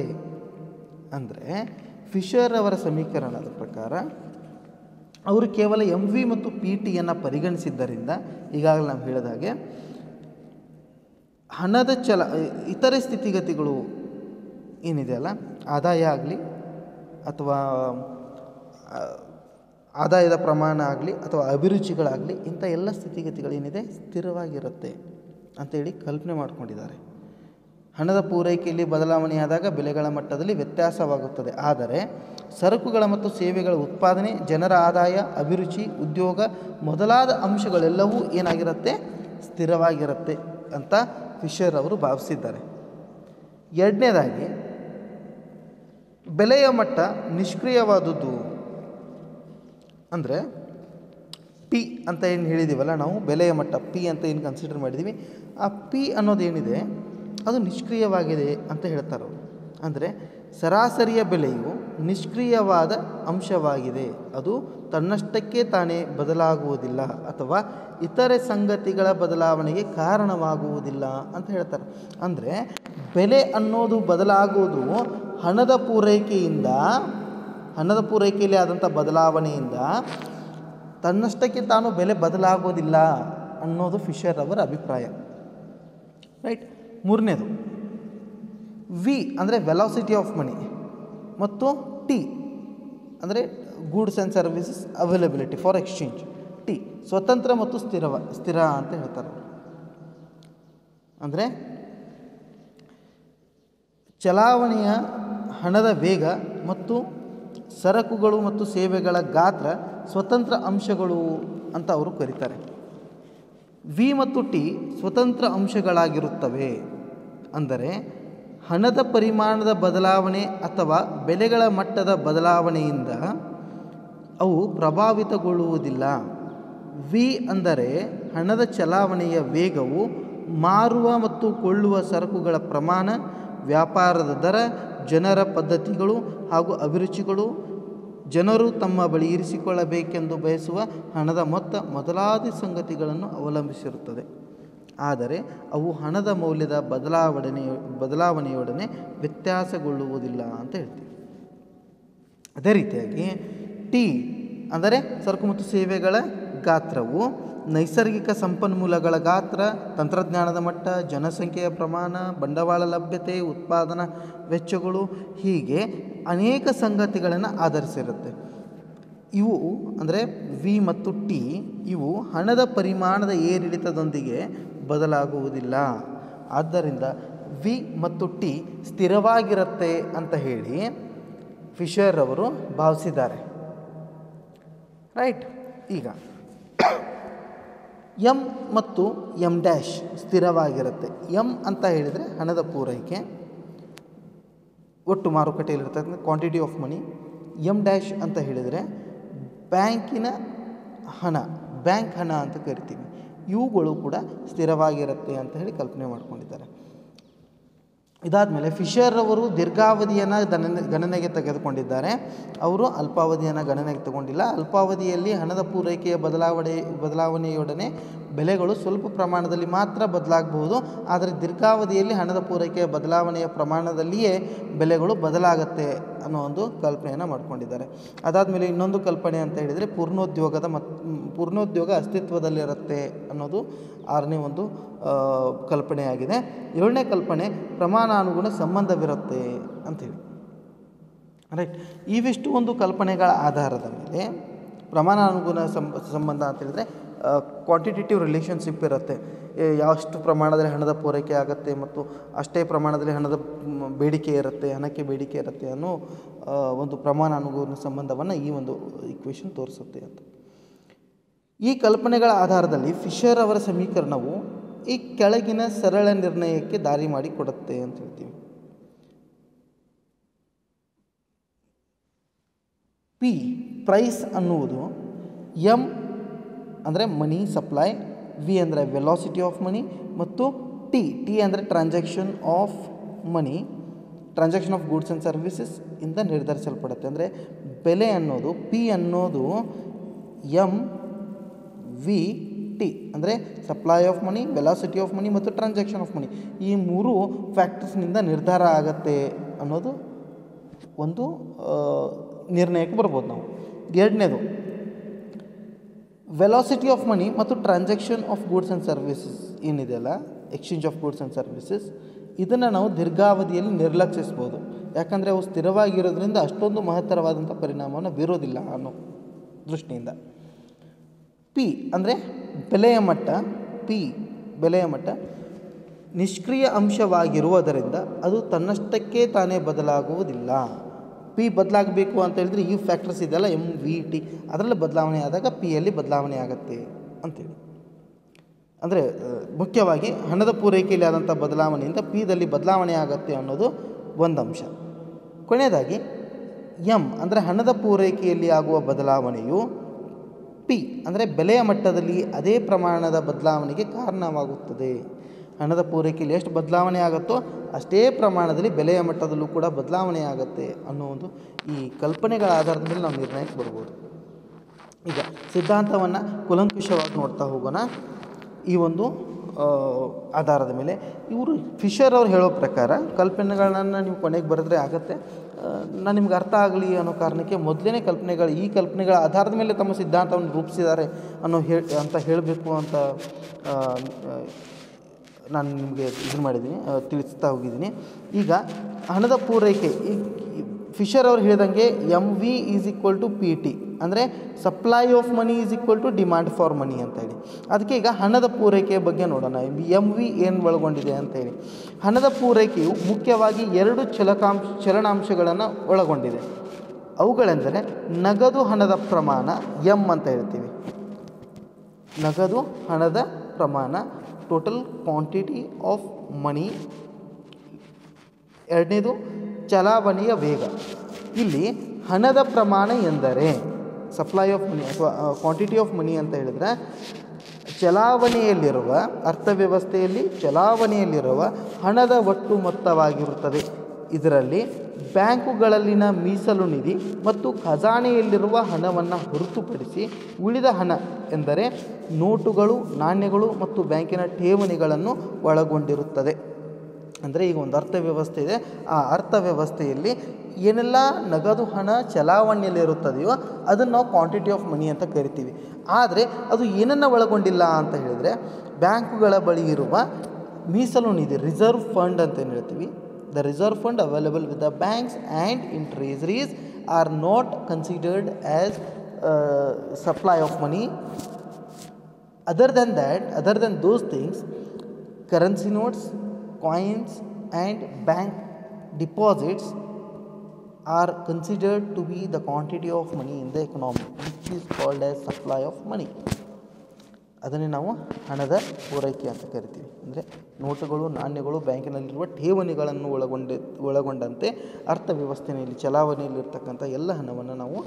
ಅಂದರೆ ಫಿಶರ್ ಅವರ ಸಮೀಕರಣದ ಪ್ರಕಾರ ಅವರು ಕೇವಲ ಎಮ್ ವಿ ಮತ್ತು ಪಿ ಟಿಯನ್ನು ಪರಿಗಣಿಸಿದ್ದರಿಂದ, ಈಗಾಗಲೇ ನಾವು ಹೇಳಿದ ಹಾಗೆ ಇತರೆ ಸ್ಥಿತಿಗತಿಗಳು ಏನಿದೆಯಲ್ಲ, ಆದಾಯ ಆಗಲಿ ಅಥವಾ ಆದಾಯದ ಪ್ರಮಾಣ ಆಗಲಿ ಅಥವಾ ಅಭಿರುಚಿಗಳಾಗಲಿ, ಇಂಥ ಎಲ್ಲ ಸ್ಥಿತಿಗತಿಗಳೇನಿದೆ ಸ್ಥಿರವಾಗಿರುತ್ತೆ ಅಂತೇಳಿ ಕಲ್ಪನೆ ಮಾಡ್ಕೊಂಡಿದ್ದಾರೆ. ಹಣದ ಪೂರೈಕೆಯಲ್ಲಿ ಬದಲಾವಣೆಯಾದಾಗ ಬೆಲೆಗಳ ಮಟ್ಟದಲ್ಲಿ ವ್ಯತ್ಯಾಸವಾಗುತ್ತದೆ, ಆದರೆ ಸರಕುಗಳ ಮತ್ತು ಸೇವೆಗಳ ಉತ್ಪಾದನೆ, ಜನರ ಆದಾಯ, ಅಭಿರುಚಿ, ಉದ್ಯೋಗ ಮೊದಲಾದ ಅಂಶಗಳೆಲ್ಲವೂ ಏನಾಗಿರುತ್ತೆ, ಸ್ಥಿರವಾಗಿರುತ್ತೆ ಅಂತ ಫಿಶರ್ ಅವರು ಭಾವಿಸಿದ್ದಾರೆ. ಎರಡನೇದಾಗಿ ಬೆಲೆಯ ಮಟ್ಟ ನಿಷ್ಕ್ರಿಯವಾದುದು ಅಂದರೆ ಪಿ ಅಂತ ಏನು ಹೇಳಿದ್ದೀವಲ್ಲ ನಾವು, ಬೆಲೆಯ ಮಟ್ಟ ಪಿ ಅಂತ ಏನು ಕನ್ಸಿಡರ್ ಮಾಡಿದ್ದೀವಿ, ಆ ಪಿ ಅನ್ನೋದೇನಿದೆ ಅದು ನಿಷ್ಕ್ರಿಯವಾಗಿದೆ ಅಂತ ಹೇಳ್ತಾರೆ ಅವರು. ಅಂದರೆ ಸರಾಸರಿಯ ಬೆಲೆಯು ನಿಷ್ಕ್ರಿಯವಾದ ಅಂಶವಾಗಿದೆ, ಅದು ತನ್ನಷ್ಟಕ್ಕೆ ತಾನೇ ಬದಲಾಗುವುದಿಲ್ಲ ಅಥವಾ ಇತರೆ ಸಂಗತಿಗಳ ಬದಲಾವಣೆಗೆ ಕಾರಣವಾಗುವುದಿಲ್ಲ ಅಂತ ಹೇಳ್ತಾರೆ. ಅಂದರೆ ಬೆಲೆ ಅನ್ನೋದು ಬದಲಾಗುವುದು ಹಣದ ಪೂರೈಕೆಯಲ್ಲಿ ಆದಂಥ ಬದಲಾವಣೆಯಿಂದ ತನ್ನಷ್ಟಕ್ಕೆ ತಾನು ಬೆಲೆ ಬದಲಾಗೋದಿಲ್ಲ ಅನ್ನೋದು ಫಿಶರ್ ಅವರ ಅಭಿಪ್ರಾಯ. ರೈಟ್. ಮೂರನೇದು ವಿ ಅಂದರೆ ವೆಲಾಸಿಟಿ ಆಫ್ ಮನಿ ಮತ್ತು ಟಿ ಅಂದರೆ goods and services availability for exchange. T ಸ್ವತಂತ್ರ ಮತ್ತು ಸ್ಥಿರ ಅಂತ ಹೇಳ್ತಾರೆ. ಅಂದರೆ ಚಲಾವಣೆಯ ಹಣದ ವೇಗ ಮತ್ತು ಸರಕುಗಳು ಮತ್ತು ಸೇವೆಗಳ ಗಾತ್ರ ಸ್ವತಂತ್ರ ಅಂಶಗಳು ಅಂತ ಅವರು ಕರೀತಾರೆ. ವಿ ಮತ್ತು ಟಿ ಸ್ವತಂತ್ರ ಅಂಶಗಳಾಗಿರುತ್ತವೆ. ಅಂದರೆ ಹಣದ ಪರಿಮಾಣದ ಬದಲಾವಣೆ ಅಥವಾ ಬೆಲೆಗಳ ಮಟ್ಟದ ಬದಲಾವಣೆಯಿಂದ ಅವು ಪ್ರಭಾವಿತಗೊಳ್ಳುವುದಿಲ್ಲ. ವಿ ಅಂದರೆ ಹಣದ ಚಲಾವಣೆಯ ವೇಗವು ಮಾರುವ ಮತ್ತು ಕೊಳ್ಳುವ ಸರಕುಗಳ ಪ್ರಮಾಣ, ವ್ಯಾಪಾರದ ದರ, ಜನರ ಪದ್ಧತಿಗಳು ಹಾಗೂ ಅಭಿರುಚಿಗಳು, ಜನರು ತಮ್ಮ ಬಳಿ ಇರಿಸಿಕೊಳ್ಳಬೇಕೆಂದು ಬಯಸುವ ಹಣದ ಮೊತ್ತ ಮೊದಲಾದ ಸಂಗತಿಗಳನ್ನು ಅವಲಂಬಿಸಿರುತ್ತದೆ. ಆದರೆ ಅವು ಹಣದ ಮೌಲ್ಯದ ಬದಲಾವಣೆಯೊಡನೆ ವ್ಯತ್ಯಾಸಗೊಳ್ಳುವುದಿಲ್ಲ ಅಂತ ಹೇಳ್ತೀವಿ. ಅದೇ ರೀತಿಯಾಗಿ ಟಿ ಅಂದರೆ ಸರಕು ಮತ್ತು ಸೇವೆಗಳ ಗಾತ್ರವು ನೈಸರ್ಗಿಕ ಸಂಪನ್ಮೂಲಗಳ ಗಾತ್ರ, ತಂತ್ರಜ್ಞಾನದ ಮಟ್ಟ, ಜನಸಂಖ್ಯೆಯ ಪ್ರಮಾಣ, ಬಂಡವಾಳ ಲಭ್ಯತೆ, ಉತ್ಪಾದನಾ ವೆಚ್ಚಗಳು, ಹೀಗೆ ಅನೇಕ ಸಂಗತಿಗಳನ್ನು ಆಧರಿಸಿರುತ್ತೆ. ಇವು ಅಂದರೆ ವಿ ಮತ್ತು ಟಿ ಇವು ಹಣದ ಪರಿಮಾಣದ ಏರಿಳಿತದೊಂದಿಗೆ ಬದಲಾಗುವುದಿಲ್ಲ. ಆದ್ದರಿಂದ ವಿ ಮತ್ತು ಟಿ ಸ್ಥಿರವಾಗಿರುತ್ತೆ ಅಂತ ಹೇಳಿ ಫಿಶರ್ ಅವರು ಭಾವಿಸಿದ್ದಾರೆ. ರೈಟ್. ಈಗ ಎಮ್ ಮತ್ತು ಎಮ್ ಡ್ಯಾಶ್ ಸ್ಥಿರವಾಗಿರುತ್ತೆ. ಎಮ್ ಅಂತ ಹೇಳಿದರೆ ಹಣದ ಪೂರೈಕೆ, ಒಟ್ಟು ಮಾರುಕಟ್ಟೆಯಲ್ಲಿರ್ತಕ್ಕಂಥ quantity of money. M dash ಅಂತ ಹೇಳಿದರೆ ಬ್ಯಾಂಕಿನ ಹಣ, ಬ್ಯಾಂಕ್ ಹಣ ಅಂತ ಕರಿತೀವಿ. ಇವುಗಳು ಕೂಡ ಸ್ಥಿರವಾಗಿರುತ್ತೆ ಅಂತ ಹೇಳಿ ಕಲ್ಪನೆ ಮಾಡ್ಕೊಂಡಿದ್ದಾರೆ. ಇದಾದಮೇಲೆ ಫಿಶರ್ ಅವರು ದೀರ್ಘಾವಧಿಯನ್ನು ಗಣನೆಗೆ ತೆಗೆದುಕೊಂಡಿದ್ದಾರೆ. ಅವರು ಅಲ್ಪಾವಧಿಯನ್ನು ಗಣನೆಗೆ ತಗೊಂಡಿಲ್ಲ. ಅಲ್ಪಾವಧಿಯಲ್ಲಿ ಹಣದ ಪೂರೈಕೆಯ ಬದಲಾವಣೆಯೊಡನೆ ಬೆಲೆಗಳು ಸ್ವಲ್ಪ ಪ್ರಮಾಣದಲ್ಲಿ ಮಾತ್ರ ಬದಲಾಗಬಹುದು. ಆದರೆ ದೀರ್ಘಾವಧಿಯಲ್ಲಿ ಹಣದ ಪೂರೈಕೆಯ ಬದಲಾವಣೆಯ ಪ್ರಮಾಣದಲ್ಲಿಯೇ ಬೆಲೆಗಳು ಬದಲಾಗುತ್ತೆ ಅನ್ನೋ ಒಂದು ಕಲ್ಪನೆಯನ್ನು ಮಾಡ್ಕೊಂಡಿದ್ದಾರೆ. ಅದಾದಮೇಲೆ ಇನ್ನೊಂದು ಕಲ್ಪನೆ ಅಂತ ಹೇಳಿದರೆ ಪೂರ್ಣೋದ್ಯೋಗ ಅಸ್ತಿತ್ವದಲ್ಲಿರುತ್ತೆ ಅನ್ನೋದು ಆರನೇ ಒಂದು ಕಲ್ಪನೆಯಾಗಿದೆ. ಏಳನೇ ಕಲ್ಪನೆ ಪ್ರಮಾಣಾನುಗುಣ ಸಂಬಂಧವಿರುತ್ತೆ ಅಂಥೇಳಿ. ರೈಟ್. ಇವಿಷ್ಟು ಒಂದು ಕಲ್ಪನೆಗಳ ಆಧಾರದ ಮೇಲೆ ಪ್ರಮಾಣಾನುಗುಣ ಸಂಬಂಧ ಅಂತ ಹೇಳಿದರೆ ಕ್ವಾಂಟಿಟೇಟಿವ್ ರಿಲೇಷನ್ಶಿಪ್ ಇರುತ್ತೆ. ಎಷ್ಟು ಪ್ರಮಾಣದಲ್ಲಿ ಹಣದ ಪೂರೈಕೆ ಆಗುತ್ತೆ ಮತ್ತು ಅಷ್ಟೇ ಪ್ರಮಾಣದಲ್ಲಿ ಹಣದ ಬೇಡಿಕೆ ಇರುತ್ತೆ, ಹಣಕ್ಕೆ ಬೇಡಿಕೆ ಇರುತ್ತೆ ಅನ್ನೋ ಒಂದು ಪ್ರಮಾಣಾನುಗುಣ ಸಂಬಂಧವನ್ನು ಈ ಒಂದು ಇಕ್ವೇಷನ್ ತೋರಿಸುತ್ತೆ ಅಂತ. ಈ ಕಲ್ಪನೆಗಳ ಆಧಾರದಲ್ಲಿ ಫಿಶರ್ ಅವರ ಸಮೀಕರಣವು ಈ ಕೆಳಗಿನ ಸರಳ ನಿರ್ಣಯಕ್ಕೆ ದಾರಿ ಮಾಡಿಕೊಡುತ್ತೆ ಅಂತ ಹೇಳ್ತೀವಿ. ಪಿ ಪ್ರೈಸ್ ಅನ್ನುವುದು ಎಮ್ ಅಂದರೆ ಮನಿ ಸಪ್ಲೈ, ವಿ ಅಂದರೆ ವೆಲಾಸಿಟಿ ಆಫ್ ಮನಿ ಮತ್ತು ಟಿ ಅಂದರೆ transaction of money, transaction of goods and services ಇಂದ ನಿರ್ಧರಿಸಲ್ಪಡುತ್ತೆ. ಅಂದರೆ ಬೆಲೆ ಅನ್ನೋದು ಪಿ ಅನ್ನೋದು ಎಮ್ ವಿ ಟಿ ಅಂದರೆ supply of money, velocity of money ಮತ್ತು ಟ್ರಾನ್ಸಾಕ್ಷನ್ ಆಫ್ ಮನಿ, ಈ ಮೂರು ಫ್ಯಾಕ್ಟರ್ಸ್ನಿಂದ ನಿರ್ಧಾರ ಆಗತ್ತೆ ಅನ್ನೋದು ಒಂದು ನಿರ್ಣಯಕ್ಕೆ ಬರ್ಬೋದು ನಾವು. ಎರಡನೇದು ವೆಲಾಸಿಟಿ ಆಫ್ ಮನಿ ಮತ್ತು transaction of goods and services ಏನಿದೆಯಲ್ಲ, exchange of goods and services, ಇದನ್ನು ನಾವು ದೀರ್ಘಾವಧಿಯಲ್ಲಿ ನಿರ್ಲಕ್ಷಿಸ್ಬೋದು. ಯಾಕಂದರೆ ಅವು ಸ್ಥಿರವಾಗಿರೋದ್ರಿಂದ ಅಷ್ಟೊಂದು ಮಹತ್ತರವಾದಂಥ ಪರಿಣಾಮವನ್ನು ಬೀರೋದಿಲ್ಲ ಅನ್ನೋ ದೃಷ್ಟಿಯಿಂದ. ಪಿ ಅಂದರೆ ಬೆಲೆಯ ಮಟ್ಟ ನಿಷ್ಕ್ರಿಯ ಅಂಶವಾಗಿರುವುದರಿಂದ ಅದು ತನ್ನಷ್ಟಕ್ಕೆ ತಾನೇ ಬದಲಾಗುವುದಿಲ್ಲ. ಪಿ ಬದಲಾಗಬೇಕು ಅಂತ ಹೇಳಿದ್ರೆ ಈ ಫ್ಯಾಕ್ಟರ್ಸ್ ಇದೆಯಲ್ಲ MVT ಅದರಲ್ಲಿ ಬದಲಾವಣೆ ಆದಾಗ ಪಿಯಲ್ಲಿ ಬದಲಾವಣೆ ಆಗುತ್ತೆ ಅಂತೇಳಿ. ಅಂದರೆ ಮುಖ್ಯವಾಗಿ ಹಣದ ಪೂರೈಕೆಯಲ್ಲಿ ಆದಂಥ ಬದಲಾವಣೆಯಿಂದ ಪಿದಲ್ಲಿ ಬದಲಾವಣೆ ಆಗುತ್ತೆ ಅನ್ನೋದು ಒಂದು ಅಂಶ. ಕೊನೆಯದಾಗಿ ಅಂದರೆ ಹಣದ ಪೂರೈಕೆಯಲ್ಲಿ ಆಗುವ ಬದಲಾವಣೆಯು ಪಿ ಅಂದರೆ ಬೆಲೆಯ ಮಟ್ಟದಲ್ಲಿ ಅದೇ ಪ್ರಮಾಣದ ಬದಲಾವಣೆಗೆ ಕಾರಣವಾಗುತ್ತದೆ. ಹಣದ ಪೂರೈಕೆಯಲ್ಲಿ ಎಷ್ಟು ಬದಲಾವಣೆ ಆಗುತ್ತೋ ಅಷ್ಟೇ ಪ್ರಮಾಣದಲ್ಲಿ ಬೆಲೆಯ ಮಟ್ಟದಲ್ಲೂ ಕೂಡ ಬದಲಾವಣೆ ಆಗುತ್ತೆ ಅನ್ನೋ ಒಂದು ಈ ಕಲ್ಪನೆಗಳ ಆಧಾರದ ಮೇಲೆ ನಾವು ನಿರ್ಣಯಕ್ಕೆ ಬರ್ಬೋದು. ಈಗ ಸಿದ್ಧಾಂತವನ್ನು ಕೂಲಂಕುಷವಾಗಿ ನೋಡ್ತಾ ಹೋಗೋಣ. ಈ ಒಂದು ಆಧಾರದ ಮೇಲೆ ಇವರು ಫಿಶರ್ ಅವ್ರು ಹೇಳೋ ಪ್ರಕಾರ ಕಲ್ಪನೆಗಳನ್ನು ನೀವು ಕೊನೆಗೆ ಬರೆದ್ರೆ ಆಗುತ್ತೆ. ನಾನು ನಿಮ್ಗೆ ಅರ್ಥ ಆಗಲಿ ಅನ್ನೋ ಕಾರಣಕ್ಕೆ ಮೊದಲನೇ ಈ ಕಲ್ಪನೆಗಳ ಆಧಾರದ ಮೇಲೆ ತಮ್ಮ ಸಿದ್ಧಾಂತವನ್ನು ರೂಪಿಸಿದ್ದಾರೆ ಅಂತ ಹೇಳಬೇಕು ಅಂತ ನಾನು ನಿಮಗೆ ಇದನ್ನು ಮಾಡಿದ್ದೀನಿ, ತಿಳಿಸ್ತಾ ಹೋಗಿದ್ದೀನಿ. ಈಗ ಹಣದ ಪೂರೈಕೆ ಫಿಶರ್ ಅವ್ರು ಹೇಳಿದಂಗೆ MV = PT ಅಂದರೆ supply of money = demand for money ಅಂತ ಹೇಳಿ. ಅದಕ್ಕೆ ಈಗ ಹಣದ ಪೂರೈಕೆಯ ಬಗ್ಗೆ ನೋಡೋಣ. MV ಏನು ಒಳಗೊಂಡಿದೆ ಅಂತ ಹೇಳಿ. ಹಣದ ಪೂರೈಕೆಯು ಮುಖ್ಯವಾಗಿ 2 ಚಲನಾಂಶಗಳನ್ನು ಒಳಗೊಂಡಿದೆ. ಅವುಗಳೆಂದರೆ ನಗದು ಹಣದ ಪ್ರಮಾಣ M ಅಂತ ಹೇಳ್ತೀವಿ. ನಗದು ಹಣದ ಪ್ರಮಾಣ ಟೋಟಲ್ ಕ್ವಾಂಟಿಟಿ ಆಫ್ ಮನಿ. ಎರಡನೇದು ಚಲಾವಣೆಯ ವೇಗ. ಇಲ್ಲಿ ಹಣದ ಪ್ರಮಾಣ ಎಂದರೆ ಸಪ್ಲೈ ಆಫ್ ಮನಿ ಅಥವಾ ಕ್ವಾಂಟಿಟಿ ಆಫ್ ಮನಿ ಅಂತ ಹೇಳಿದ್ರೆ ಚಲಾವಣೆಯಲ್ಲಿರುವ ಅರ್ಥವ್ಯವಸ್ಥೆಯಲ್ಲಿ ಚಲಾವಣೆಯಲ್ಲಿರುವ ಹಣದ ಒಟ್ಟು ಮೊತ್ತವಾಗಿರುತ್ತದೆ. ಇದರಲ್ಲಿ ಬ್ಯಾಂಕುಗಳಲ್ಲಿನ ಮೀಸಲು ನಿಧಿ ಮತ್ತು ಖಜಾನೆಯಲ್ಲಿರುವ ಹಣವನ್ನು ಹೊರತುಪಡಿಸಿ ಉಳಿದ ಹಣ ಎಂದರೆ ನೋಟುಗಳು, ನಾಣ್ಯಗಳು ಮತ್ತು ಬ್ಯಾಂಕಿನ ಠೇವಣಿಗಳನ್ನು ಒಳಗೊಂಡಿರುತ್ತದೆ. ಅಂದರೆ ಈಗ ಒಂದು ಅರ್ಥವ್ಯವಸ್ಥೆ ಇದೆ. ಆ ಅರ್ಥವ್ಯವಸ್ಥೆಯಲ್ಲಿ ಏನೆಲ್ಲ ನಗದು ಹಣ ಚಲಾವಣೆಯಲ್ಲಿರುತ್ತದೆಯೋ ಅದನ್ನು ನಾವು ಕ್ವಾಂಟಿಟಿ ಆಫ್ ಮನಿ ಅಂತ ಕರಿತೀವಿ. ಆದರೆ ಅದು ಏನನ್ನು ಒಳಗೊಂಡಿಲ್ಲ ಅಂತ ಹೇಳಿದರೆ ಬ್ಯಾಂಕುಗಳ ಬಳಿ ಇರುವ ಮೀಸಲು ನಿಧಿ, ರಿಸರ್ವ್ ಫಂಡ್ ಅಂತ ಏನು ಹೇಳ್ತೀವಿ. The reserve fund available with the banks and in treasuries are not considered as supply of money. Other than those things, currency notes, coins and bank deposits are considered to be the quantity of money in the economy, which is called as supply of money. ಅದನ್ನೇ ನಾವು ಹಣದ ಪೂರೈಕೆ ಅಂತ ಕರಿತೀವಿ. ಅಂದರೆ ನೋಟುಗಳು, ನಾಣ್ಯಗಳು, ಬ್ಯಾಂಕಿನಲ್ಲಿರುವ ಠೇವಣಿಗಳನ್ನು ಒಳಗೊಂಡಂತೆ ಅರ್ಥವ್ಯವಸ್ಥೆಯಲ್ಲಿ ಚಲಾವಣೆಯಲ್ಲಿರ್ತಕ್ಕಂಥ ಎಲ್ಲ ಹಣವನ್ನು ನಾವು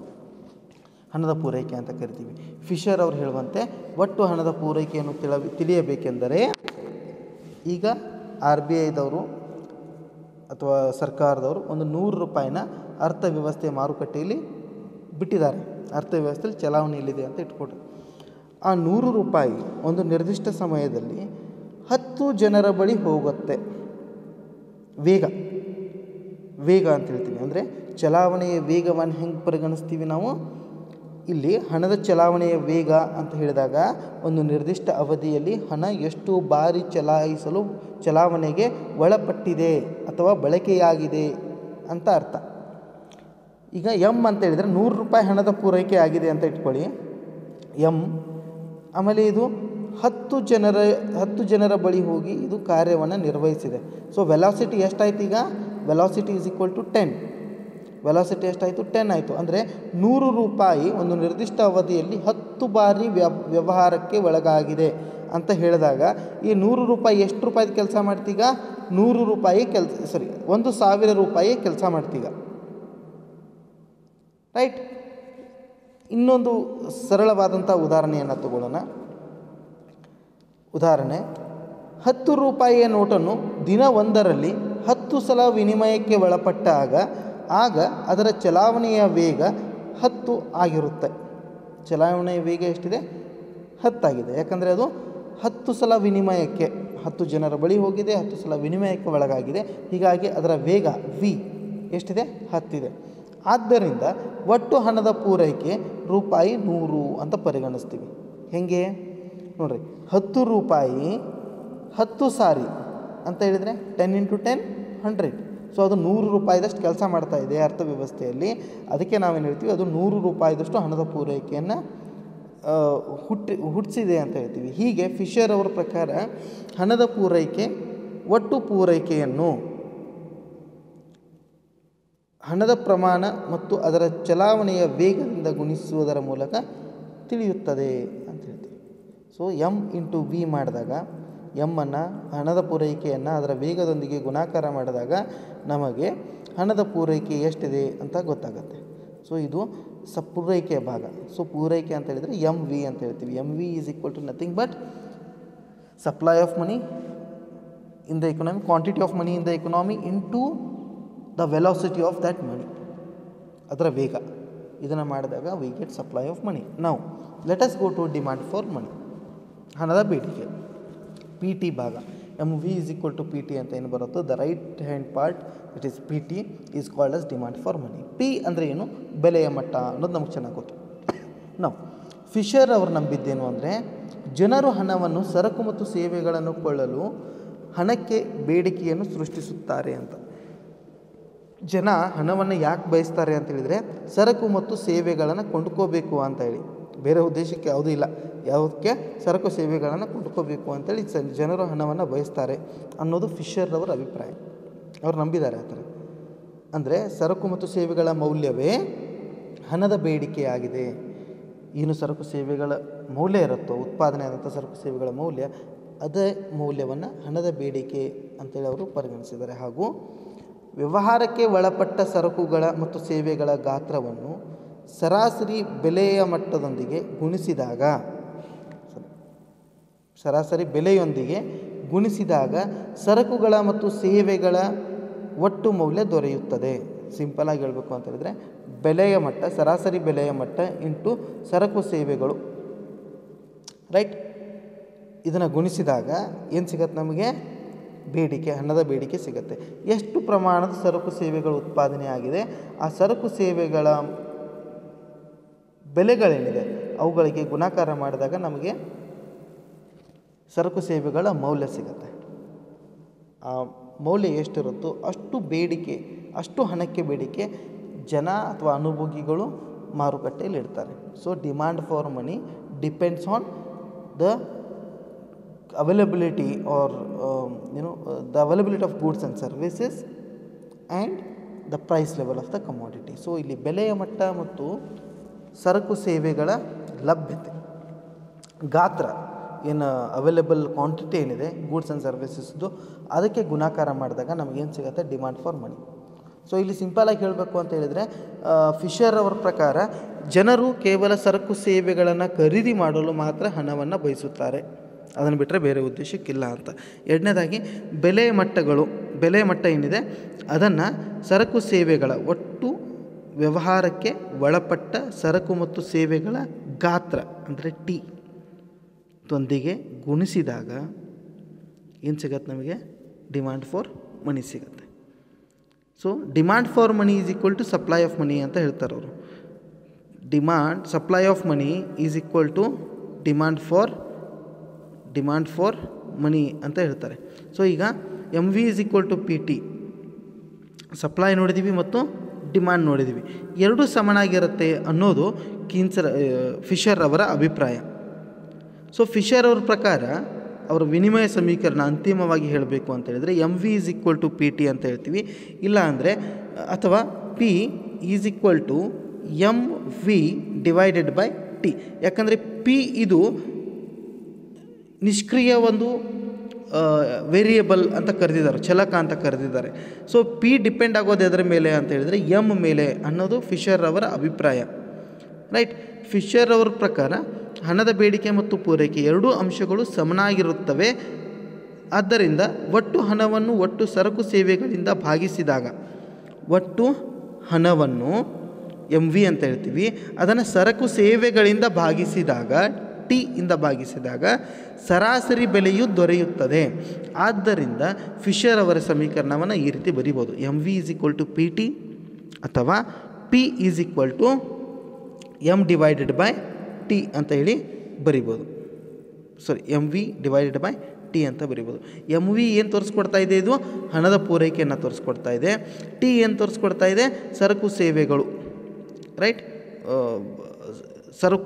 ಹಣದ ಪೂರೈಕೆ ಅಂತ ಕರಿತೀವಿ. ಫಿಶರ್ ಅವರು ಹೇಳುವಂತೆ ಒಟ್ಟು ಹಣದ ಪೂರೈಕೆಯನ್ನು ತಿಳಿಯಬೇಕೆಂದರೆ ಈಗ RBIದವರು ಅಥವಾ ಸರ್ಕಾರದವರು ಒಂದು 100 ರೂಪಾಯಿನ ಅರ್ಥವ್ಯವಸ್ಥೆಯ ಮಾರುಕಟ್ಟೆಯಲ್ಲಿ ಬಿಟ್ಟಿದ್ದಾರೆ, ಅರ್ಥವ್ಯವಸ್ಥೆಯಲ್ಲಿ ಚಲಾವಣೆಯಲ್ಲಿದೆ ಅಂತ ಇಟ್ಕೊಡ್ರಿ. ಆ 100 ರೂಪಾಯಿ ಒಂದು ನಿರ್ದಿಷ್ಟ ಸಮಯದಲ್ಲಿ 10 ಜನರ ಬಳಿ ಹೋಗುತ್ತೆ. ವೇಗ ಅಂತ ಹೇಳ್ತೀವಿ. ಅಂದರೆ ಚಲಾವಣೆಯ ವೇಗವನ್ನು ಹೆಂಗೆ ಪರಿಗಣಿಸ್ತೀವಿ ನಾವು? ಇಲ್ಲಿ ಹಣದ ಚಲಾವಣೆಯ ವೇಗ ಅಂತ ಹೇಳಿದಾಗ ಒಂದು ನಿರ್ದಿಷ್ಟ ಅವಧಿಯಲ್ಲಿ ಹಣ ಎಷ್ಟು ಬಾರಿ ಚಲಾವಣೆಗೆ ಒಳಪಟ್ಟಿದೆ ಅಥವಾ ಬಳಕೆಯಾಗಿದೆ ಅಂತ ಅರ್ಥ. ಈಗ M ಅಂತ ಹೇಳಿದರೆ 100 ರೂಪಾಯಿ ಹಣದ ಪೂರೈಕೆ ಆಗಿದೆ ಅಂತ ಇಟ್ಕೊಳ್ಳಿ, M. ಆಮೇಲೆ ಇದು 10 ಜನರ ಬಳಿ ಹೋಗಿ ಇದು ಕಾರ್ಯವನ್ನು ನಿರ್ವಹಿಸಿದೆ. ಸೊ ವೆಲಾಸಿಟಿ ಎಷ್ಟಾಯ್ತು? ಈಗ ವೆಲಾಸಿಟಿ = 10. ವೆಲಾಸಿಟಿ ಎಷ್ಟಾಯಿತು? 10 ಆಯಿತು. ಅಂದರೆ 100 ರೂಪಾಯಿ ಒಂದು ನಿರ್ದಿಷ್ಟ ಅವಧಿಯಲ್ಲಿ 10 ಬಾರಿ ವ್ಯವಹಾರಕ್ಕೆ ಒಳಗಾಗಿದೆ ಅಂತ ಹೇಳಿದಾಗ ಈ 100 ರೂಪಾಯಿ ಎಷ್ಟು ರೂಪಾಯಿದು ಕೆಲಸ ಮಾಡ್ತೀಗ? 100 ರೂಪಾಯಿ 1000 ರೂಪಾಯಿ ಕೆಲಸ ಮಾಡ್ತೀಗ, ರೈಟ್? ಇನ್ನೊಂದು ಸರಳವಾದಂಥ ಉದಾಹರಣೆಯನ್ನು ತಗೊಳ್ಳೋಣ. ಉದಾಹರಣೆ, 10 ರೂಪಾಯಿಯ ನೋಟನ್ನು ದಿನವೊಂದರಲ್ಲಿ 10 ಸಲ ವಿನಿಮಯಕ್ಕೆ ಒಳಪಟ್ಟಾಗ ಆಗ ಅದರ ಚಲಾವಣೆಯ ವೇಗ 10 ಆಗಿರುತ್ತೆ. ಚಲಾವಣೆಯ ವೇಗ ಎಷ್ಟಿದೆ? 10 ಆಗಿದೆ. ಯಾಕಂದರೆ ಅದು 10 ಸಲ ವಿನಿಮಯಕ್ಕೆ, 10 ಜನರ ಬಳಿ ಹೋಗಿದೆ, 10 ಸಲ ವಿನಿಮಯಕ್ಕೆ ಒಳಗಾಗಿದೆ. ಹೀಗಾಗಿ ಅದರ ವೇಗ V ಎಷ್ಟಿದೆ? 10 ಇದೆ. ಆದ್ದರಿಂದ ಒಟ್ಟು ಹಣದ ಪೂರೈಕೆ ರೂಪಾಯಿ 100 ಅಂತ ಪರಿಗಣಿಸ್ತೀವಿ. ಹೇಗೆ ನೋಡಿರಿ, 10 ರೂಪಾಯಿ 10 ಸಾರಿ ಅಂತ ಹೇಳಿದರೆ 10 × 10 100. ಸೊ ಅದು 100 ರೂಪಾಯಿದಷ್ಟು ಕೆಲಸ ಮಾಡ್ತಾ ಇದೆ ಅರ್ಥವ್ಯವಸ್ಥೆಯಲ್ಲಿ. ಅದಕ್ಕೆ ನಾವೇನು ಹೇಳ್ತೀವಿ, ಅದು 100 ರೂಪಾಯಿದಷ್ಟು ಹಣದ ಪೂರೈಕೆಯನ್ನು ಹುಟ್ಟಿಸಿದೆ ಅಂತ ಹೇಳ್ತೀವಿ. ಹೀಗೆ ಫಿಶರ್ ಅವರ ಪ್ರಕಾರ ಹಣದ ಪೂರೈಕೆ ಒಟ್ಟು ಪೂರೈಕೆಯನ್ನು ಹಣದ ಪ್ರಮಾಣ ಮತ್ತು ಅದರ ಚಲಾವಣೆಯ ವೇಗದಿಂದ ಗುಣಿಸುವುದರ ಮೂಲಕ ತಿಳಿಯುತ್ತದೆ ಅಂತ ಹೇಳ್ತೀವಿ. ಸೊ ಎಮ್ ಇಂಟು ವಿ ಮಾಡಿದಾಗ ಎಮ್ಮನ್ನು ಹಣದ ಪೂರೈಕೆಯನ್ನು ಅದರ ವೇಗದೊಂದಿಗೆ ಗುಣಾಕಾರ ಮಾಡಿದಾಗ ನಮಗೆ ಹಣದ ಪೂರೈಕೆ ಎಷ್ಟಿದೆ ಅಂತ ಗೊತ್ತಾಗುತ್ತೆ. ಸೊ ಇದು ಪೂರೈಕೆಯ ಭಾಗ. ಸೊ ಪೂರೈಕೆ ಅಂತ ಹೇಳಿದರೆ ಎಮ್ ವಿ ಅಂತ ಹೇಳ್ತೀವಿ. M V is equal to nothing but supply of money in the economy, quantity of money in the economy into the velocity of that money, ಅದರ ವೇಗ. ಇದನ್ನು ಮಾಡಿದಾಗ V get supply of money. ನಾವು let us go to demand for money, ಹಣದ ಬೇಡಿಕೆ. P T ಭಾಗ M V is equal to P T ಅಂತ ಏನು ಬರುತ್ತೋ the right hand part it is P T is called as demand for money. P ಅಂದರೆ ಏನು? ಬೆಲೆಯ ಮಟ್ಟ ಅನ್ನೋದು ನಮಗೆ ಚೆನ್ನಾಗಿ ಗೊತ್ತು. ನಾವು ಫಿಶರ್ ಅವರು ನಂಬಿದ್ದೇನು ಅಂದರೆ ಜನರು ಹಣವನ್ನು ಸರಕು ಮತ್ತು ಸೇವೆಗಳನ್ನು ಕೊಳ್ಳಲು ಹಣಕ್ಕೆ ಬೇಡಿಕೆಯನ್ನು ಸೃಷ್ಟಿಸುತ್ತಾರೆ ಅಂತ. ಜನ ಹಣವನ್ನು ಯಾಕೆ ಬಯಸ್ತಾರೆ ಅಂತ ಹೇಳಿದರೆ ಸರಕು ಮತ್ತು ಸೇವೆಗಳನ್ನು ಕೊಂಡ್ಕೋಬೇಕು ಅಂತ ಹೇಳಿ, ಬೇರೆ ಉದ್ದೇಶಕ್ಕೆ ಯಾವುದೂ ಇಲ್ಲ. ಯಾವುದಕ್ಕೆ? ಸರಕು ಸೇವೆಗಳನ್ನು ಕೊಂಡ್ಕೋಬೇಕು ಅಂತೇಳಿ ಜನರು ಹಣವನ್ನು ಬಯಸ್ತಾರೆ ಅನ್ನೋದು ಫಿಶರ್ರವರ ಅಭಿಪ್ರಾಯ. ಅವ್ರು ನಂಬಿದ್ದಾರೆ ಆ ಥರ. ಅಂದರೆ ಸರಕು ಮತ್ತು ಸೇವೆಗಳ ಮೌಲ್ಯವೇ ಹಣದ ಬೇಡಿಕೆಯಾಗಿದೆ. ಏನು ಸರಕು ಸೇವೆಗಳ ಮೌಲ್ಯ ಇರುತ್ತೋ, ಉತ್ಪಾದನೆ ಆದಂಥ ಸರಕು ಸೇವೆಗಳ ಮೌಲ್ಯ, ಅದೇ ಮೌಲ್ಯವನ್ನು ಹಣದ ಬೇಡಿಕೆ ಅಂತೇಳಿ ಅವರು ಪರಿಗಣಿಸಿದ್ದಾರೆ. ಹಾಗೂ ವ್ಯವಹಾರಕ್ಕೆ ಒಳಪಟ್ಟ ಸರಕುಗಳ ಮತ್ತು ಸೇವೆಗಳ ಗಾತ್ರವನ್ನು ಸರಾಸರಿ ಬೆಲೆಯ ಮಟ್ಟದೊಂದಿಗೆ ಗುಣಿಸಿದಾಗ, ಸರಾಸರಿ ಬೆಲೆಯೊಂದಿಗೆ ಗುಣಿಸಿದಾಗ ಸರಕುಗಳ ಮತ್ತು ಸೇವೆಗಳ ಒಟ್ಟು ಮೌಲ್ಯ ದೊರೆಯುತ್ತದೆ. ಸಿಂಪಲಾಗಿ ಹೇಳಬೇಕು ಅಂತ ಹೇಳಿದರೆ ಬೆಲೆಯ ಮಟ್ಟ, ಸರಾಸರಿ ಬೆಲೆಯ ಮಟ್ಟ ಇಂಟು ಸರಕು ಸೇವೆಗಳು, ರೈಟ್? ಇದನ್ನು ಗುಣಿಸಿದಾಗ ಏನು ಸಿಗತ್ತೆ ನಮಗೆ? ಬೇಡಿಕೆ, ಹಣದ ಬೇಡಿಕೆ ಸಿಗುತ್ತೆ. ಎಷ್ಟು ಪ್ರಮಾಣದ ಸರಕು ಸೇವೆಗಳು ಉತ್ಪಾದನೆ ಆಗಿದೆ, ಆ ಸರಕು ಸೇವೆಗಳ ಬೆಲೆಗಳೇನಿದೆ ಅವುಗಳಿಗೆ ಗುಣಾಕಾರ ಮಾಡಿದಾಗ ನಮಗೆ ಸರಕು ಸೇವೆಗಳ ಮೌಲ್ಯ ಸಿಗುತ್ತೆ. ಆ ಮೌಲ್ಯ ಎಷ್ಟಿರುತ್ತೋ ಅಷ್ಟು ಬೇಡಿಕೆ, ಅಷ್ಟು ಹಣಕ್ಕೆ ಬೇಡಿಕೆ ಜನ ಅಥವಾ ಅನುಭೋಗಿಗಳು ಮಾರುಕಟ್ಟೆಯಲ್ಲಿ ಇಡ್ತಾರೆ. So demand for money depends on the availability or the availability of goods and services and the price level of the commodity. So ಇಲ್ಲಿ ಬೆಲೆಯ ಮಟ್ಟ ಮತ್ತು ಸರಕು ಸೇವೆಗಳ ಲಭ್ಯತೆ, ಗಾತ್ರ, ಏನು ಅವೈಲೇಬಲ್ ಕ್ವಾಂಟಿಟಿ ಏನಿದೆ ಗೂಡ್ಸ್ ಆ್ಯಂಡ್ ಸರ್ವಿಸಸ್ದು, ಅದಕ್ಕೆ ಗುಣಾಕಾರ ಮಾಡಿದಾಗ ನಮಗೇನು ಸಿಗುತ್ತೆ? Demand for money. ಸೊ ಇಲ್ಲಿ ಸಿಂಪಲಾಗಿ ಹೇಳಬೇಕು ಅಂತ ಹೇಳಿದರೆ ಫಿಶರ್ ಅವರ ಪ್ರಕಾರ ಜನರು ಕೇವಲ ಸರಕು ಸೇವೆಗಳನ್ನು ಖರೀದಿ ಮಾಡಲು ಮಾತ್ರ ಹಣವನ್ನು ಬಯಸುತ್ತಾರೆ, ಅದನ್ನು ಬಿಟ್ಟರೆ ಬೇರೆ ಉದ್ದೇಶಕ್ಕಿಲ್ಲ ಅಂತ. ಎರಡನೇದಾಗಿ ಬೆಲೆಯ ಮಟ್ಟ ಏನಿದೆ ಅದನ್ನು ಸರಕು ಸೇವೆಗಳ ಒಟ್ಟು ವ್ಯವಹಾರಕ್ಕೆ ಒಳಪಟ್ಟ ಸರಕು ಮತ್ತು ಸೇವೆಗಳ ಗಾತ್ರ ಅಂದರೆ ಟಿ ದೊಂದಿಗೆ ಗುಣಿಸಿದಾಗ ಏನು ಸಿಗತ್ತೆ ನಮಗೆ? ಡಿಮ್ಯಾಂಡ್ ಫಾರ್ ಮನಿ ಸಿಗುತ್ತೆ. So demand for money is equal to supply of money ಅಂತ ಹೇಳ್ತಾರೆ ಅವರು. Supply of money is equal to demand for money ಅಂತ ಹೇಳ್ತಾರೆ. ಸೊ ಈಗ M V is equal to P T, supply ನೋಡಿದ್ದೀವಿ ಮತ್ತು demand ನೋಡಿದ್ದೀವಿ, ಎರಡೂ ಸಮನಾಗಿರುತ್ತೆ ಅನ್ನೋದು ಫಿಶರ್ ಅವರ ಅಭಿಪ್ರಾಯ. ಸೊ ಫಿಶರ್ ಅವ್ರ ಪ್ರಕಾರ ಅವರ ವಿನಿಮಯ ಸಮೀಕರಣ ಅಂತಿಮವಾಗಿ ಹೇಳಬೇಕು ಅಂತ ಹೇಳಿದರೆ M V is equal to P T ಅಂತ ಹೇಳ್ತೀವಿ. ಇಲ್ಲ ಅಂದರೆ ಅಥವಾ P is equal to M V divided by T. ಯಾಕಂದರೆ ಪಿ ಇದು ನಿಷ್ಕ್ರಿಯ ಒಂದು ವೇರಿಯೇಬಲ್ ಅಂತ ಕರೆದಿದ್ದಾರೆ, ಚಲಕ ಅಂತ ಕರೆದಿದ್ದಾರೆ. ಸೊ ಪಿ ಡಿಪೆಂಡ್ ಆಗೋದು ಅದರ ಮೇಲೆ ಅಂತ ಹೇಳಿದರೆ ಎಮ್ ಮೇಲೆ ಅನ್ನೋದು ಫಿಶರ್ ಅವರ ಅಭಿಪ್ರಾಯ, ರೈಟ್? ಫಿಶರ್ ಅವರ ಪ್ರಕಾರ ಹಣದ ಬೇಡಿಕೆ ಮತ್ತು ಪೂರೈಕೆ ಎರಡೂ ಅಂಶಗಳು ಸಮನಾಗಿರುತ್ತವೆ. ಆದ್ದರಿಂದ ಒಟ್ಟು ಹಣವನ್ನು ಒಟ್ಟು ಸರಕು ಸೇವೆಗಳಿಂದ ಭಾಗಿಸಿದಾಗ, ಒಟ್ಟು ಹಣವನ್ನು ಎಮ್ ವಿ ಅಂತ ಹೇಳ್ತೀವಿ, ಅದನ್ನು ಸರಕು ಸೇವೆಗಳಿಂದ ಭಾಗಿಸಿದಾಗ, ಟಿ ಇಂದ ಭಾಗಿಸಿದಾಗ ಸರಾಸರಿ ಬೆಲೆಯು ದೊರೆಯುತ್ತದೆ. ಆದ್ದರಿಂದ ಫಿಶರ್ ಅವರ ಸಮೀಕರಣವನ್ನು ಈ ರೀತಿ ಬರಿಬೋದು: M V is equal to P T ಅಥವಾ P is equal to M divided by T ಅಂತ ಹೇಳಿ ಬರಿಬೋದು. M V divided by T ಅಂತ ಬರಿಬೋದು. ಎಮ್ ವಿ ಏನು ತೋರಿಸ್ಕೊಡ್ತಾ ಇದೆ? ಇದು ಹಣದ ಪೂರೈಕೆಯನ್ನು ತೋರಿಸ್ಕೊಡ್ತಾ ಇದೆ. ಟಿ ಏನು ತೋರಿಸ್ಕೊಡ್ತಾ ಇದೆ? ಸರಕು ಸೇವೆಗಳು, ರೈಟ್?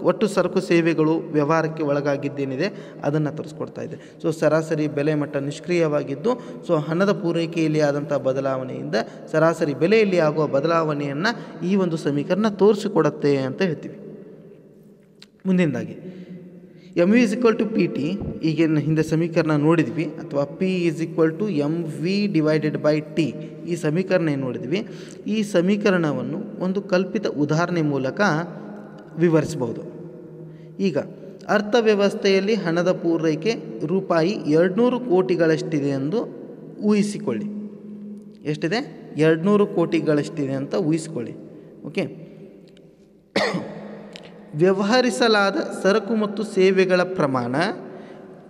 ಒಟ್ಟು ಸರಕು ಸೇವೆಗಳು ವ್ಯವಹಾರಕ್ಕೆ ಒಳಗಾಗಿದ್ದೇನಿದೆ ಅದನ್ನು ತೋರಿಸ್ಕೊಡ್ತಾ ಇದೆ. ಸೊ ಸರಾಸರಿ ಬೆಲೆ ಮಟ್ಟ ನಿಷ್ಕ್ರಿಯವಾಗಿದ್ದು, ಸೊ ಹಣದ ಪೂರೈಕೆಯಲ್ಲಿ ಆದಂಥ ಬದಲಾವಣೆಯಿಂದ ಸರಾಸರಿ ಬೆಲೆಯಲ್ಲಿ ಆಗುವ ಬದಲಾವಣೆಯನ್ನು ಈ ಒಂದು ಸಮೀಕರಣ ತೋರಿಸಿಕೊಡುತ್ತೆ ಅಂತ ಹೇಳ್ತೀವಿ. ಮುಂದಿನದಾಗಿ ಎಮ್ ವಿ =PT, ಈಗೇನು ಹಿಂದೆ ಸಮೀಕರಣ ನೋಡಿದ್ವಿ, ಅಥವಾ P =MV/T, ಈ ಸಮೀಕರಣ ಏನು ನೋಡಿದ್ವಿ. ಈ ಸಮೀಕರಣವನ್ನು ಒಂದು ಕಲ್ಪಿತ ಉದಾಹರಣೆ ಮೂಲಕ ವಿವರಿಸಬಹುದು. ಈಗ ಅರ್ಥವ್ಯವಸ್ಥೆಯಲ್ಲಿ ಹಣದ ಪೂರೈಕೆ ರೂಪಾಯಿ 200 ಕೋಟಿಗಳಷ್ಟಿದೆ ಎಂದು ಊಹಿಸಿಕೊಳ್ಳಿ. ಎಷ್ಟಿದೆ? 200 ಕೋಟಿಗಳಷ್ಟಿದೆ ಅಂತ ಊಹಿಸಿಕೊಳ್ಳಿ. ಓಕೆ. ವ್ಯವಹರಿಸಲಾದ ಸರಕು ಮತ್ತು ಸೇವೆಗಳ ಪ್ರಮಾಣ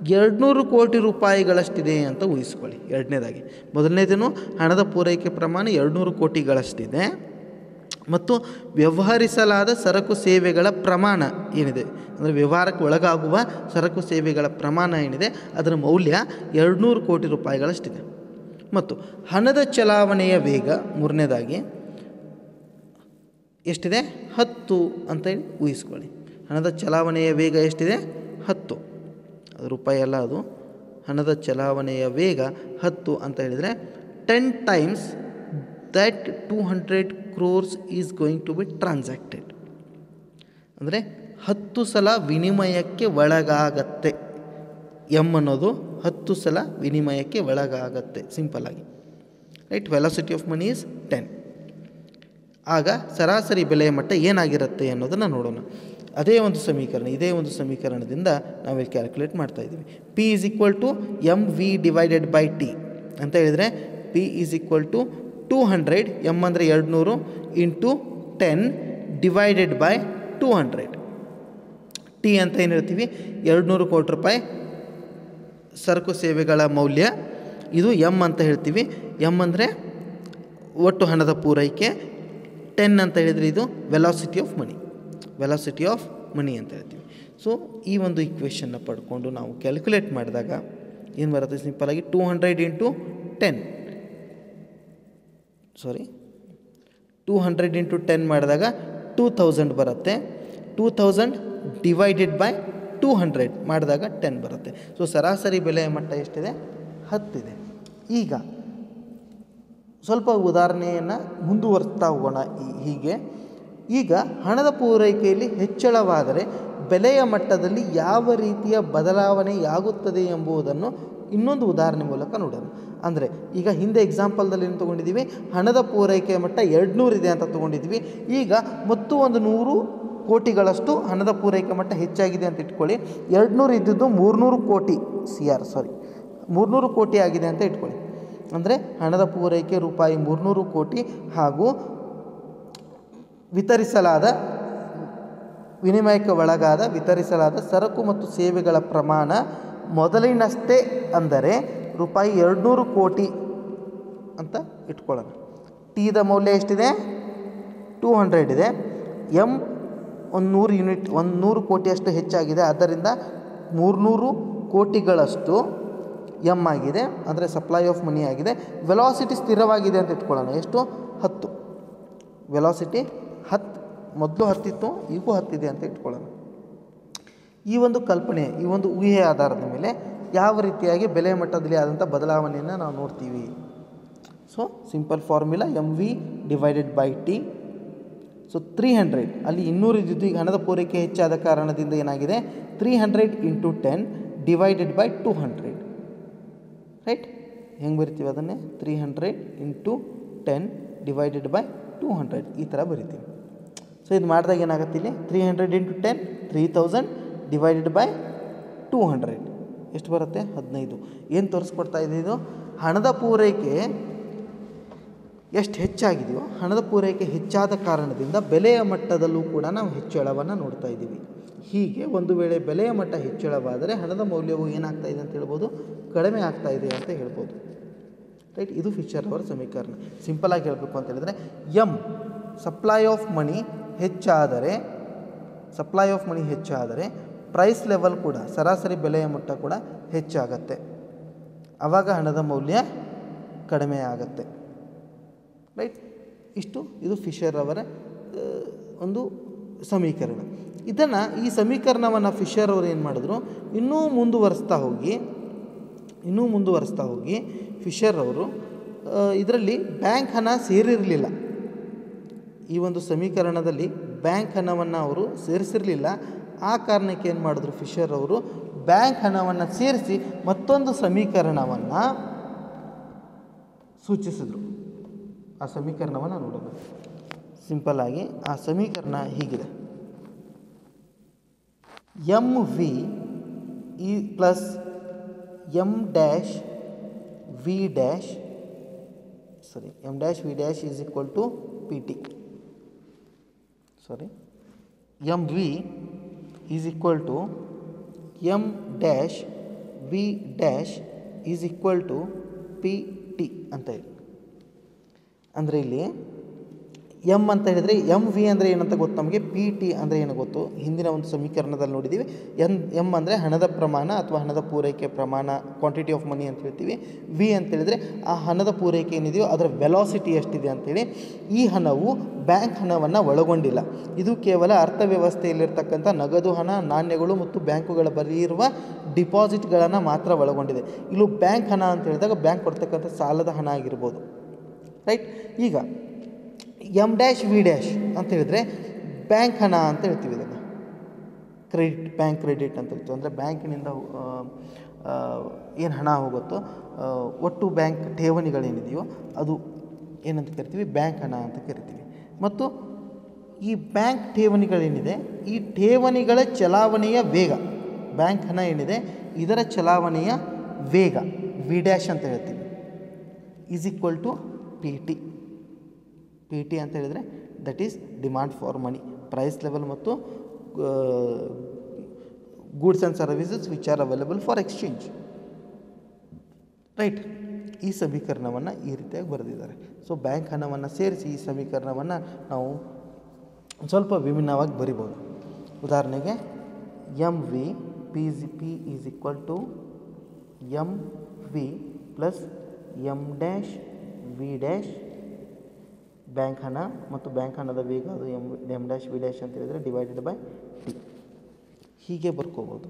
200 ಕೋಟಿ ರೂಪಾಯಿಗಳಷ್ಟಿದೆ ಅಂತ ಊಹಿಸ್ಕೊಳ್ಳಿ. ಎರಡನೇದಾಗಿ, ಮೊದಲನೇದೇನು ಹಣದ ಪೂರೈಕೆ ಪ್ರಮಾಣ 200 ಕೋಟಿಗಳಷ್ಟಿದೆ, ಮತ್ತು ವ್ಯವಹರಿಸಲಾದ ಸರಕು ಸೇವೆಗಳ ಪ್ರಮಾಣ ಏನಿದೆ, ಅಂದರೆ ವ್ಯವಹಾರಕ್ಕೆ ಒಳಗಾಗುವ ಸರಕು ಸೇವೆಗಳ ಪ್ರಮಾಣ ಏನಿದೆ ಅದರ ಮೌಲ್ಯ 200 ಕೋಟಿ ರೂಪಾಯಿಗಳಷ್ಟಿದೆ. ಮತ್ತು ಹಣದ ಚಲಾವಣೆಯ ವೇಗ ಮೂರನೇದಾಗಿ ಎಷ್ಟಿದೆ? 10 ಅಂತ ಹೇಳಿ ಊಹಿಸ್ಕೊಳ್ಳಿ. ಹಣದ ಚಲಾವಣೆಯ ವೇಗ ಎಷ್ಟಿದೆ? 10. ಅದು ರೂಪಾಯಿ ಅಲ್ಲ, ಅದು ಹಣದ ಚಲಾವಣೆಯ ವೇಗ 10 ಅಂತ ಹೇಳಿದರೆ 10 times that 200 crores is going to be transacted. ಅಂದರೆ 10 ಸಲ ವಿನಿಮಯಕ್ಕೆ ಒಳಗಾಗತ್ತೆ. ಎಮ್ ಅನ್ನೋದು 10 ಸಲ ವಿನಿಮಯಕ್ಕೆ ಒಳಗಾಗತ್ತೆ, ಸಿಂಪಲ್ಲಾಗಿ. Right. Velocity of money is 10. ಆಗ ಸರಾಸರಿ ಬೆಲೆಯ ಮಟ್ಟ ಏನಾಗಿರುತ್ತೆ ಅನ್ನೋದನ್ನು ನೋಡೋಣ. ಇದೇ ಒಂದು ಸಮೀಕರಣದಿಂದ ನಾವಿಲ್ಲಿ ಕ್ಯಾಲ್ಕುಲೇಟ್ ಮಾಡ್ತಾ ಇದ್ದೀವಿ. P =MV/T ಅಂತ ಹೇಳಿದರೆ P 200, M ಅಂದರೆ 200 ಇಂಟು 10 ಡಿವೈಡೆಡ್ ಬೈ 200. T ಅಂತ ಏನು ಹೇಳ್ತೀವಿ? 200 ಕೋಟಿ ರೂಪಾಯಿ ಸರಕು ಸೇವೆಗಳ ಮೌಲ್ಯ. ಇದು M ಅಂತ ಹೇಳ್ತೀವಿ. M ಅಂದರೆ ಒಟ್ಟು ಹಣದ ಪೂರೈಕೆ. 10 ಅಂತ ಹೇಳಿದರೆ ಇದು ವೆಲಾಸಿಟಿ ಆಫ್ ಮನಿ ಅಂತ ಹೇಳ್ತೀವಿ. ಸೊ ಈ ಒಂದು ಇಕ್ವೇಷನ್ನ ಪಡ್ಕೊಂಡು ನಾವು ಕ್ಯಾಲ್ಕುಲೇಟ್ ಮಾಡಿದಾಗ ಏನು ಬರುತ್ತೆ? ಸಿಂಪಲಾಗಿ 200 ಇಂಟು 10 ಮಾಡಿದಾಗ 2000 ಬರುತ್ತೆ. 2000 ಡಿವೈಡೆಡ್ ಬೈ 200 ಮಾಡಿದಾಗ 10 ಬರುತ್ತೆ. ಸೊ ಸರಾಸರಿ ಬೆಲೆಯ ಮಟ್ಟ ಎಷ್ಟಿದೆ? 10 ಇದೆ. ಈಗ ಸ್ವಲ್ಪ ಉದಾಹರಣೆಯನ್ನು ಮುಂದುವರಿಸ್ತಾ ಹೋಗೋಣ. ಹೀಗೆ ಈಗ ಹಣದ ಪೂರೈಕೆಯಲ್ಲಿ ಹೆಚ್ಚಳವಾದರೆ ಬೆಲೆಯ ಮಟ್ಟದಲ್ಲಿ ಯಾವ ರೀತಿಯ ಬದಲಾವಣೆಯಾಗುತ್ತದೆ ಎಂಬುದನ್ನು ಇನ್ನೊಂದು ಉದಾಹರಣೆ ಮೂಲಕ ನೋಡೋಣ. ಅಂದರೆ ಈಗ ಹಿಂದೆ ಎಕ್ಸಾಂಪಲ್ದಲ್ಲಿ ಏನು ತೊಗೊಂಡಿದ್ದೀವಿ? ಹಣದ ಪೂರೈಕೆಯ ಮಟ್ಟ 200 ಇದೆ ಅಂತ ತೊಗೊಂಡಿದ್ವಿ. ಈಗ ಮತ್ತು ಒಂದು 100 ಕೋಟಿಗಳಷ್ಟು ಹಣದ ಪೂರೈಕೆ ಮಟ್ಟ ಹೆಚ್ಚಾಗಿದೆ ಅಂತ ಇಟ್ಕೊಳ್ಳಿ. 200 ಇದ್ದಿದ್ದು 300 ಕೋಟಿ 300 ಕೋಟಿ ಆಗಿದೆ ಅಂತ ಇಟ್ಕೊಳ್ಳಿ. ಅಂದರೆ ಹಣದ ಪೂರೈಕೆ ರೂಪಾಯಿ 300 ಕೋಟಿ ಹಾಗೂ ವಿನಿಮಯಕ್ಕೆ ಒಳಗಾದ ವಿತರಿಸಲಾದ ಸರಕು ಮತ್ತು ಸೇವೆಗಳ ಪ್ರಮಾಣ ಮೊದಲಿನಷ್ಟೇ, ಅಂದರೆ ರೂಪಾಯಿ 200 ಕೋಟಿ ಅಂತ ಇಟ್ಕೊಳ್ಳೋಣ. ಟಿದ ಮೌಲ್ಯ ಎಷ್ಟಿದೆ? 200 ಇದೆ. ಎಮ್ 100 ಯೂನಿಟ್ 100 ಕೋಟಿಯಷ್ಟು ಹೆಚ್ಚಾಗಿದೆ. ಆದ್ದರಿಂದ 300 ಕೋಟಿಗಳಷ್ಟು ಎಮ್ ಆಗಿದೆ, ಅಂದರೆ ಸಪ್ಲೈ ಆಫ್ ಮನಿ ಆಗಿದೆ. ವೆಲಾಸಿಟಿ ಸ್ಥಿರವಾಗಿದೆ ಅಂತ ಇಟ್ಕೊಳ್ಳೋಣ. ಎಷ್ಟು? 10. ವೆಲಾಸಿಟಿ 10, ಮೊದಲು 10 ಇತ್ತು, ಈಗೂ 10 ಇದೆ ಅಂತ ಇಟ್ಕೊಳ್ಳೋಣ. ಈ ಒಂದು ಕಲ್ಪನೆ, ಈ ಒಂದು ಊಹೆಯ ಆಧಾರದ ಮೇಲೆ ಯಾವ ರೀತಿಯಾಗಿ ಬೆಲೆ ಮಟ್ಟದಲ್ಲಿ ಆದಂಥ ಬದಲಾವಣೆಯನ್ನು ನಾವು ನೋಡ್ತೀವಿ. So simple formula MV/T. So 300, ಅಲ್ಲಿ 200 ಇದ್ದಿದ್ದು ಈಗ ಹಣದ ಪೂರೈಕೆ ಹೆಚ್ಚಾದ ಕಾರಣದಿಂದ ಏನಾಗಿದೆ? 300 ಇಂಟು 10 ಡಿವೈಡೆಡ್ ಬೈ 200. ರೈಟ್. ಹೆಂಗೆ ಬರಿತೀವಿ ಅದನ್ನೇ? 300 ಇಂಟು 10 ಡಿವೈಡೆಡ್ ಬೈ 200 ಈ ಥರ ಬರಿತೀವಿ. ಸೊ ಇದು ಮಾಡಿದಾಗ ಏನಾಗುತ್ತೆ? ಇಲ್ಲಿ 300 ಇಂಟು 10 3000 ಡಿವೈಡೆಡ್ ಬೈ 200 ಎಷ್ಟು ಬರುತ್ತೆ? 15. ಏನು ತೋರಿಸ್ಕೊಡ್ತಾ ಇದೆ ಇದು? ಹಣದ ಪೂರೈಕೆ ಎಷ್ಟು ಹೆಚ್ಚಾಗಿದೆಯೋ, ಹಣದ ಪೂರೈಕೆ ಹೆಚ್ಚಾದ ಕಾರಣದಿಂದ ಬೆಲೆಯ ಮಟ್ಟದಲ್ಲೂ ಕೂಡ ನಾವು ಹೆಚ್ಚಳವನ್ನು ನೋಡ್ತಾ ಇದ್ದೀವಿ. ಹೀಗೆ ಒಂದು ವೇಳೆ ಬೆಲೆಯ ಮಟ್ಟ ಹೆಚ್ಚಳವಾದರೆ ಹಣದ ಮೌಲ್ಯವು ಏನಾಗ್ತಾ ಇದೆ ಅಂತ ಹೇಳ್ಬೋದು? ಕಡಿಮೆ ಆಗ್ತಾ ಇದೆ ಅಂತ ಹೇಳ್ಬೋದು. ರೈಟ್. ಇದು ಫಿಶರ್ ಅವರ ಸಮೀಕರಣ. ಸಿಂಪಲಾಗಿ ಹೇಳಬೇಕು ಅಂತ ಹೇಳಿದರೆ, ಎಮ್ ಸಪ್ಲೈ ಆಫ್ ಮನಿ ಹೆಚ್ಚಾದರೆ ಪ್ರೈಸ್ ಲೆವೆಲ್ ಕೂಡ, ಸರಾಸರಿ ಬೆಲೆಯ ಮಟ್ಟ ಕೂಡ ಹೆಚ್ಚಾಗತ್ತೆ. ಆವಾಗ ಹಣದ ಮೌಲ್ಯ ಕಡಿಮೆ ಆಗತ್ತೆ. ರೈಟ್. ಇದು ಫಿಶರ್ ಅವರ ಒಂದು ಸಮೀಕರಣ. ಈ ಸಮೀಕರಣವನ್ನು ಫಿಶರ್ ಅವರು ಏನು ಮಾಡಿದ್ರು, ಇನ್ನೂ ಮುಂದುವರಿಸ್ತಾ ಹೋಗಿ ಫಿಶರ್ ಅವರು ಇದರಲ್ಲಿ ಬ್ಯಾಂಕ್ ಹಣ ಸೇರಿರಲಿಲ್ಲ. ಈ ಒಂದು ಸಮೀಕರಣದಲ್ಲಿ ಬ್ಯಾಂಕ್ ಹಣವನ್ನು ಅವರು ಸೇರಿಸಿರಲಿಲ್ಲ. ಆ ಕಾರಣಕ್ಕೆ ಏನು ಮಾಡಿದ್ರು, ಫಿಶರ್ ಅವರು ಬ್ಯಾಂಕ್ ಹಣವನ್ನು ಸೇರಿಸಿ ಮತ್ತೊಂದು ಸಮೀಕರಣವನ್ನು ಸೂಚಿಸಿದರು. ಆ ಸಮೀಕರಣವನ್ನು ನೋಡೋದು ಸಿಂಪಲ್ ಆಗಿ. ಆ ಸಮೀಕರಣ ಹೀಗಿದೆ: M V E plus M dash V dash is equal to P T. M V is equal to M dash V dash is equal to P T ಅಂತ ಹೇಳಿ. ಅಂದರೆ ಇಲ್ಲಿ ಎಮ್ ಅಂತ ಹೇಳಿದರೆ ಎಮ್ ವಿ ಅಂದರೆ ಏನಂತ ಗೊತ್ತು ನಮಗೆ, ಪಿ ಟಿ ಅಂದರೆ ಏನು ಗೊತ್ತು, ಹಿಂದಿನ ಒಂದು ಸಮೀಕರಣದಲ್ಲಿ ನೋಡಿದ್ದೀವಿ. ಎಮ್ ಅಂದರೆ ಹಣದ ಪ್ರಮಾಣ ಅಥವಾ ಹಣದ ಪೂರೈಕೆ ಪ್ರಮಾಣ, ಕ್ವಾಂಟಿಟಿ ಆಫ್ ಮನಿ ಅಂತ ಹೇಳ್ತೀವಿ. ವಿ ಅಂತೇಳಿದರೆ ಆ ಹಣದ ಪೂರೈಕೆ ಏನಿದೆಯೋ ಅದರ ವೆಲಾಸಿಟಿ ಎಷ್ಟಿದೆ ಅಂಥೇಳಿ. ಈ ಹಣವು ಬ್ಯಾಂಕ್ ಹಣವನ್ನು ಒಳಗೊಂಡಿಲ್ಲ. ಇದು ಕೇವಲ ಅರ್ಥವ್ಯವಸ್ಥೆಯಲ್ಲಿರ್ತಕ್ಕಂಥ ನಗದು ಹಣ, ನಾಣ್ಯಗಳು ಮತ್ತು ಬ್ಯಾಂಕುಗಳ ಬಳಿ ಇರುವ ಡಿಪಾಸಿಟ್ಗಳನ್ನು ಮಾತ್ರ ಒಳಗೊಂಡಿದೆ. ಇಲ್ಲೂ ಬ್ಯಾಂಕ್ ಹಣ ಅಂತ ಹೇಳಿದಾಗ ಬ್ಯಾಂಕ್ ಕೊಡ್ತಕ್ಕಂಥ ಸಾಲದ ಹಣ ಆಗಿರ್ಬೋದು, ರೈಟ್. ಈಗ ಎಮ್ ಡ್ಯಾಶ್ ವಿ ಡ್ಯಾಶ್ ಅಂತ ಹೇಳಿದರೆ ಬ್ಯಾಂಕ್ ಹಣ ಅಂತ ಹೇಳ್ತೀವಿ. ಇದನ್ನು ಬ್ಯಾಂಕ್ ಕ್ರೆಡಿಟ್ ಅಂತ ಹೇಳ್ತೀವಿ. ಅಂದರೆ ಬ್ಯಾಂಕಿನಿಂದ ಏನು ಹಣ ಹೋಗುತ್ತೋ, ಒಟ್ಟು ಬ್ಯಾಂಕ್ ಠೇವಣಿಗಳೇನಿದೆಯೋ ಅದು ಏನಂತ ಕರಿತೀವಿ, ಬ್ಯಾಂಕ್ ಹಣ ಅಂತ ಕರಿತೀವಿ. ಮತ್ತು ಈ ಬ್ಯಾಂಕ್ ಠೇವಣಿಗಳೇನಿದೆ, ಈ ಠೇವಣಿಗಳ ಚಲಾವಣೆಯ ವೇಗ, ಬ್ಯಾಂಕ್ ಹಣ ಏನಿದೆ ಇದರ ಚಲಾವಣೆಯ ವೇಗ ವಿ ಡ್ಯಾಶ್ ಅಂತ ಹೇಳ್ತೀವಿ, is equal to P T. P T ಅಂತ ಹೇಳಿದರೆ that is demand for money, price level ಮತ್ತು goods and services which are available for exchange, right. ಈ ಸಮೀಕರಣವನ್ನು ಈ ರೀತಿಯಾಗಿ ಬರೆದಿದ್ದಾರೆ. ಸೊ ಬ್ಯಾಂಕ್ ಹಣವನ್ನು ಸೇರಿಸಿ ಈ ಸಮೀಕರಣವನ್ನು ನಾವು ಸ್ವಲ್ಪ ವಿಭಿನ್ನವಾಗಿ ಬರಿಬೋದು. ಉದಾಹರಣೆಗೆ M V P is equal to M V plus M dash V dash, bank ಹಣ ಮತ್ತು ಬ್ಯಾಂಕ್ ಹಣದ ವೇಗ ಅದು ಎಮ್ ಡ್ಯಾಶ್ ವಿ ಡ್ಯಾಶ್ ಅಂತ ಹೇಳಿದರೆ ಡಿವೈಡೆಡ್ ಬೈ ಟಿ. ಹೀಗೆ ಬರ್ಕೋಬೋದು.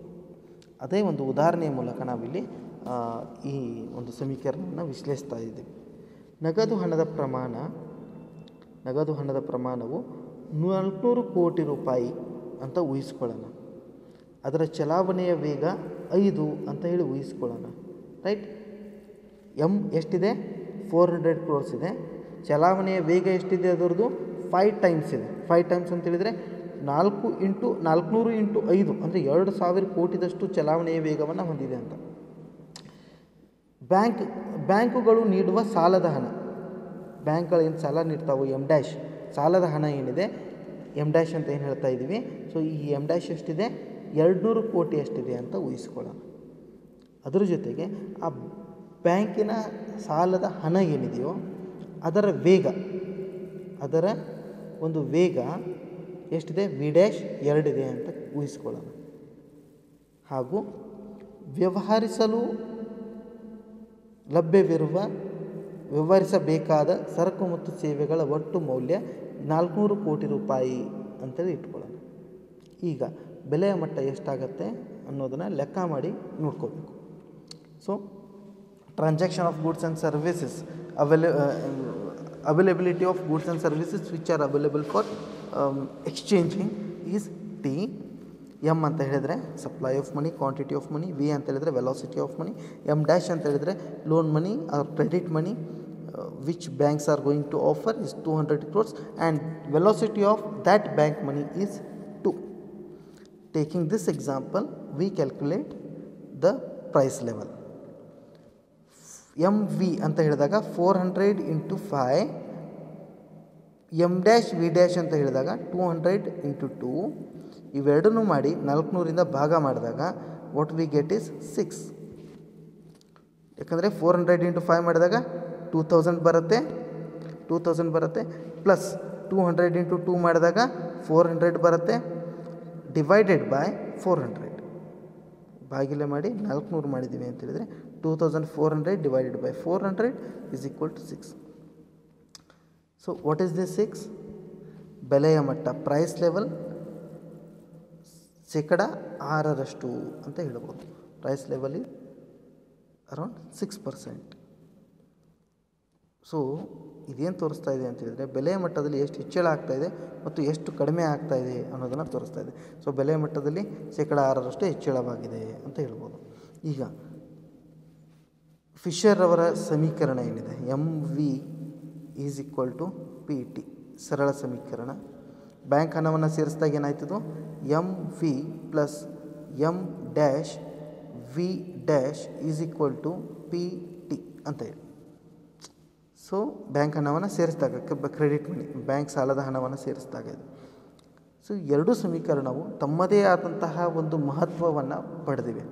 ಅದೇ ಒಂದು ಉದಾಹರಣೆಯ ಮೂಲಕ ನಾವಿಲ್ಲಿ ಈ ಒಂದು ಸಮೀಕರಣವನ್ನು ವಿಶ್ಲೇಷಿಸ್ತಾ ಇದ್ದೀವಿ. ನಗದು ಹಣದ ಪ್ರಮಾಣವು 400 ಕೋಟಿ ರೂಪಾಯಿ ಅಂತ ಊಹಿಸ್ಕೊಳ್ಳೋಣ. ಅದರ ಚಲಾವಣೆಯ ವೇಗ 5 ಅಂತ ಹೇಳಿ ಊಹಿಸ್ಕೊಳ್ಳೋಣ, ರೈಟ್. ಎಮ್ ಎಷ್ಟಿದೆ, 400 crores ಇದೆ. ಚಲಾವಣೆಯ ವೇಗ ಎಷ್ಟಿದೆ, ಅದರದ್ದು 5 times ಇದೆ. 5 times ಅಂತ ಹೇಳಿದರೆ 4 × 400 × 5 ಅಂದರೆ 2000 ಕೋಟಿದಷ್ಟು ಚಲಾವಣೆಯ ವೇಗವನ್ನು ಹೊಂದಿದೆ ಅಂತ. ಬ್ಯಾಂಕುಗಳು ನೀಡುವ ಸಾಲದ ಹಣ, ಬ್ಯಾಂಕ್ಗಳು ಏನು ಸಾಲ ನೀಡ್ತಾವೋ ಎಮ್ ಡ್ಯಾಶ್, ಸಾಲದ ಹಣ ಏನಿದೆ ಎಮ್ ಡ್ಯಾಶ್ ಅಂತ ಏನು ಹೇಳ್ತಾ ಇದ್ದೀವಿ. ಸೊ ಈ ಎಮ್ ಡ್ಯಾಶ್ ಎಷ್ಟಿದೆ, 200 ಕೋಟಿ ಎಷ್ಟಿದೆ ಅಂತ ಊಹಿಸ್ಕೊಳ್ಳೋಣ. ಅದರ ಜೊತೆಗೆ ಆ ಬ್ಯಾಂಕಿನ ಸಾಲದ ಹಣ ಏನಿದೆಯೋ ಅದರ ವೇಗ, ಅದರ ಒಂದು ವೇಗ ಎಷ್ಟಿದೆ, ವಿ ಡ್ಯಾಶ್ 2 ಇದೆ ಅಂತ ಊಹಿಸ್ಕೊಳ್ಳೋಣ. ಹಾಗೂ ವ್ಯವಹರಿಸಬೇಕಾದ ಸರಕು ಮತ್ತು ಸೇವೆಗಳ ಒಟ್ಟು ಮೌಲ್ಯ 400 ಕೋಟಿ ರೂಪಾಯಿ ಅಂತೇಳಿ ಇಟ್ಕೊಳ್ಳೋಣ. ಈಗ ಬೆಲೆಯ ಮಟ್ಟ ಎಷ್ಟಾಗತ್ತೆ ಅನ್ನೋದನ್ನು ಲೆಕ್ಕ ಮಾಡಿ ನೋಡ್ಕೋಬೇಕು. So transaction of goods and services, availability of goods and services which are available for exchanging is T. M ಅಂತ ಹೇಳಿದರೆ supply of money, quantity of money. V ಅಂತ ಹೇಳಿದರೆ velocity of money. M dash ಅಂತ ಹೇಳಿದರೆ loan money or credit money which banks are going to offer is 200 crores and velocity of that bank money is 2. Taking this example, we calculate the price level. MV ಅಂತ ಹೇಳಿದಾಗ 400 × 5, M dash V dash ಅಂತ ಹೇಳಿದಾಗ 200 × 2. ಇವೆರಡನ್ನೂ ಮಾಡಿ 400ರಿಂದ ಭಾಗ ಮಾಡಿದಾಗ what we get is 6. ಯಾಕಂದರೆ 400 × 5 ಮಾಡಿದಾಗ 2000 ಬರುತ್ತೆ, ಪ್ಲಸ್ 200 × 2 ಮಾಡಿದಾಗ 400 ಬರುತ್ತೆ, ಡಿವೈಡೆಡ್ ಬೈ 400. ಭಾಗಿಲೆ ಮಾಡಿ 400 ಮಾಡಿದ್ದೀವಿ ಅಂತ ಹೇಳಿದರೆ 2400 divided by 400 is equal to 6. So what is this 6? ಬೆಲೆಯ ಮಟ್ಟ, ಪ್ರೈಸ್ ಲೆವೆಲ್ 6% ಅಂತ ಹೇಳ್ಬೋದು. Price level is around 6%. So ಇದೇನು ತೋರಿಸ್ತಾ ಇದೆ ಅಂತ ಹೇಳಿದರೆ ಬೆಲೆಯ ಮಟ್ಟದಲ್ಲಿ ಎಷ್ಟು ಹೆಚ್ಚಳ ಆಗ್ತಾಯಿದೆ ಮತ್ತು ಎಷ್ಟು ಕಡಿಮೆ ಆಗ್ತಾಯಿದೆ ಅನ್ನೋದನ್ನು ತೋರಿಸ್ತಾ ಇದೆ. ಸೊ ಬೆಲೆಯ ಮಟ್ಟದಲ್ಲಿ 6% ಹೆಚ್ಚಳವಾಗಿದೆ ಅಂತ ಹೇಳ್ಬೋದು. ಈಗ ಫಿಶರ್ ಅವರ ಸಮೀಕರಣ ಏನಿದೆ, MV = PT, ಸರಳ ಸಮೀಕರಣ. ಬ್ಯಾಂಕ್ ಹಣವನ್ನು ಸೇರಿಸಿದಾಗ ಏನಾಯ್ತದು, MV + M-V- = PT ಅಂತ ಹೇಳಿ. ಸೊ ಬ್ಯಾಂಕ್ ಹಣವನ್ನು ಸೇರಿಸಿದಾಗ ಕ್ರೆಡಿಟ್ ಮನಿ, ಬ್ಯಾಂಕ್ ಸಾಲದ ಹಣವನ್ನು ಸೇರಿಸಿದಾಗ ಇದು. ಸೊ ಎರಡೂ ಸಮೀಕರಣವು ತಮ್ಮದೇ ಆದಂತಹ ಒಂದು ಮಹತ್ವವನ್ನು ಪಡೆದಿವೆ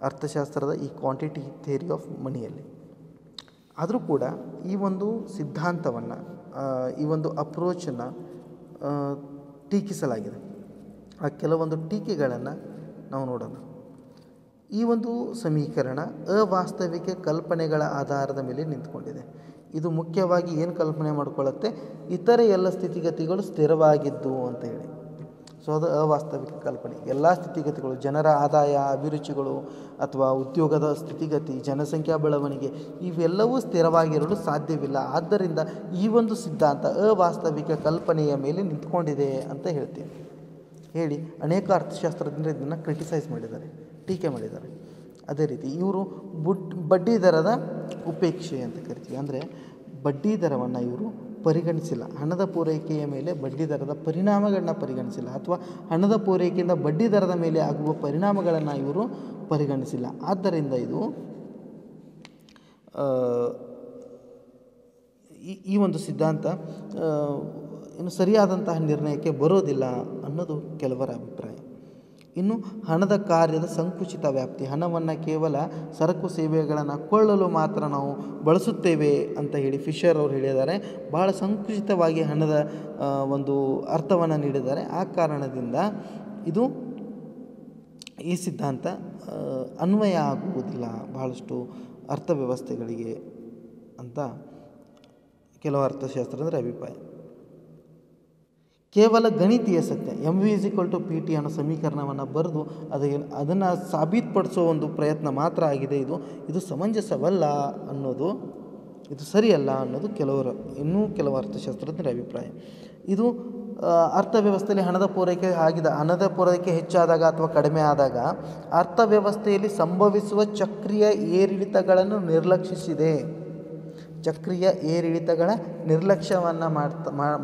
ಅರ್ಥಶಾಸ್ತ್ರದ ಈ ಕ್ವಾಂಟಿಟಿ ಥಿಯರಿ ಆಫ್ ಮನಿಯಲ್ಲಿ. ಆದರೂ ಕೂಡ ಈ ಒಂದು ಸಿದ್ಧಾಂತವನ್ನು, ಈ ಒಂದು ಅಪ್ರೋಚನ್ನು ಟೀಕಿಸಲಾಗಿದೆ. ಆ ಕೆಲವೊಂದು ಟೀಕೆಗಳನ್ನು ನಾವು ನೋಡೋಣ. ಈ ಒಂದು ಸಮೀಕರಣ ಅವಾಸ್ತವಿಕ ಕಲ್ಪನೆಗಳ ಆಧಾರದ ಮೇಲೆ ನಿಂತುಕೊಂಡಿದೆ. ಇದು ಮುಖ್ಯವಾಗಿ ಏನು ಕಲ್ಪನೆ ಮಾಡಿಕೊಳ್ಳುತ್ತೆ, ಇತರೆ ಎಲ್ಲ ಸ್ಥಿತಿಗತಿಗಳು ಸ್ಥಿರವಾಗಿದ್ದು ಅಂತ ಹೇಳಿ. ಸೊ ಅದು ಅವಾಸ್ತವಿಕ ಕಲ್ಪನೆ. ಎಲ್ಲ ಸ್ಥಿತಿಗತಿಗಳು, ಜನರ ಆದಾಯ, ಅಭಿರುಚಿಗಳು ಅಥವಾ ಉದ್ಯೋಗದ ಸ್ಥಿತಿಗತಿ, ಜನಸಂಖ್ಯಾ ಬೆಳವಣಿಗೆ ಇವೆಲ್ಲವೂ ಸ್ಥಿರವಾಗಿರಲು ಸಾಧ್ಯವಿಲ್ಲ. ಆದ್ದರಿಂದ ಈ ಒಂದು ಸಿದ್ಧಾಂತ ಅವಾಸ್ತವಿಕ ಕಲ್ಪನೆಯ ಮೇಲೆ ನಿಂತ್ಕೊಂಡಿದೆ ಅಂತ ಹೇಳ್ತೀವಿ ಹೇಳಿ ಅನೇಕ ಅರ್ಥಶಾಸ್ತ್ರಜ್ಞರು ಇದನ್ನು ಕ್ರಿಟಿಸೈಸ್ ಮಾಡಿದ್ದಾರೆ, ಟೀಕೆ ಮಾಡಿದ್ದಾರೆ. ಅದೇ ರೀತಿ ಇವರು ಬಡ್ಡಿ ದರದ ಉಪೇಕ್ಷೆ ಅಂತ ಕರಿತೀವಿ. ಅಂದರೆ ಬಡ್ಡಿ ದರವನ್ನು ಇವರು ಪರಿಗಣಿಸಿಲ್ಲ, ಹಣದ ಪೂರೈಕೆಯ ಮೇಲೆ ಬಡ್ಡಿ ದರದ ಪರಿಣಾಮಗಳನ್ನ ಪರಿಗಣಿಸಿಲ್ಲ, ಅಥವಾ ಹಣದ ಪೂರೈಕೆಯಿಂದ ಬಡ್ಡಿ ದರದ ಮೇಲೆ ಆಗುವ ಪರಿಣಾಮಗಳನ್ನು ಇವರು ಪರಿಗಣಿಸಿಲ್ಲ. ಆದ್ದರಿಂದ ಇದು ಈ ಒಂದು ಸಿದ್ಧಾಂತ ಇನ್ನು ಸರಿಯಾದಂತಹ ನಿರ್ಣಯಕ್ಕೆ ಬರೋದಿಲ್ಲ ಅನ್ನೋದು ಕೆಲವರ ಅಭಿಪ್ರಾಯ. ಇನ್ನು ಹಣದ ಕಾರ್ಯದ ಸಂಕುಚಿತ ವ್ಯಾಪ್ತಿ, ಹಣವನ್ನು ಕೇವಲ ಸರಕು ಸೇವೆಗಳನ್ನು ಕೊಳ್ಳಲು ಮಾತ್ರ ನಾವು ಬಳಸುತ್ತೇವೆ ಅಂತ ಹೇಳಿ ಫಿಶರ್ ಅವರು ಹೇಳಿದ್ದಾರೆ. ಬಹಳ ಸಂಕುಚಿತವಾಗಿ ಹಣದ ಒಂದು ಅರ್ಥವನ್ನು ನೀಡಿದ್ದಾರೆ. ಆ ಕಾರಣದಿಂದ ಇದು ಈ ಸಿದ್ಧಾಂತ ಅನ್ವಯ ಆಗುವುದಿಲ್ಲ ಬಹಳಷ್ಟು ಅರ್ಥವ್ಯವಸ್ಥೆಗಳಿಗೆ ಅಂತ ಕೆಲವು ಅರ್ಥಶಾಸ್ತ್ರಜ್ಞರ ಅಭಿಪ್ರಾಯ. ಕೇವಲ ಗಣಿತೀಯ ಸತ್ಯ MV = PT ಅನ್ನೋ ಸಮೀಕರಣವನ್ನು ಬರೆದು ಅದನ್ನು ಸಾಬೀತುಪಡಿಸೋ ಒಂದು ಪ್ರಯತ್ನ ಮಾತ್ರ ಆಗಿದೆ. ಇದು ಸಮಂಜಸವಲ್ಲ ಅನ್ನೋದು, ಇದು ಸರಿಯಲ್ಲ ಅನ್ನೋದು ಕೆಲವು ಅರ್ಥಶಾಸ್ತ್ರಜ್ಞರ ಅಭಿಪ್ರಾಯ. ಇದು ಅರ್ಥವ್ಯವಸ್ಥೆಯಲ್ಲಿ ಹಣದ ಪೂರೈಕೆ ಹೆಚ್ಚಾದಾಗ ಅಥವಾ ಕಡಿಮೆ ಆದಾಗ ಅರ್ಥವ್ಯವಸ್ಥೆಯಲ್ಲಿ ಸಂಭವಿಸುವ ಚಕ್ರೀಯ ಏರಿಳಿತಗಳನ್ನು ನಿರ್ಲಕ್ಷಿಸಿದೆ. ಚಕ್ರೀಯ ಏರಿಳಿತಗಳ ನಿರ್ಲಕ್ಷ್ಯವನ್ನು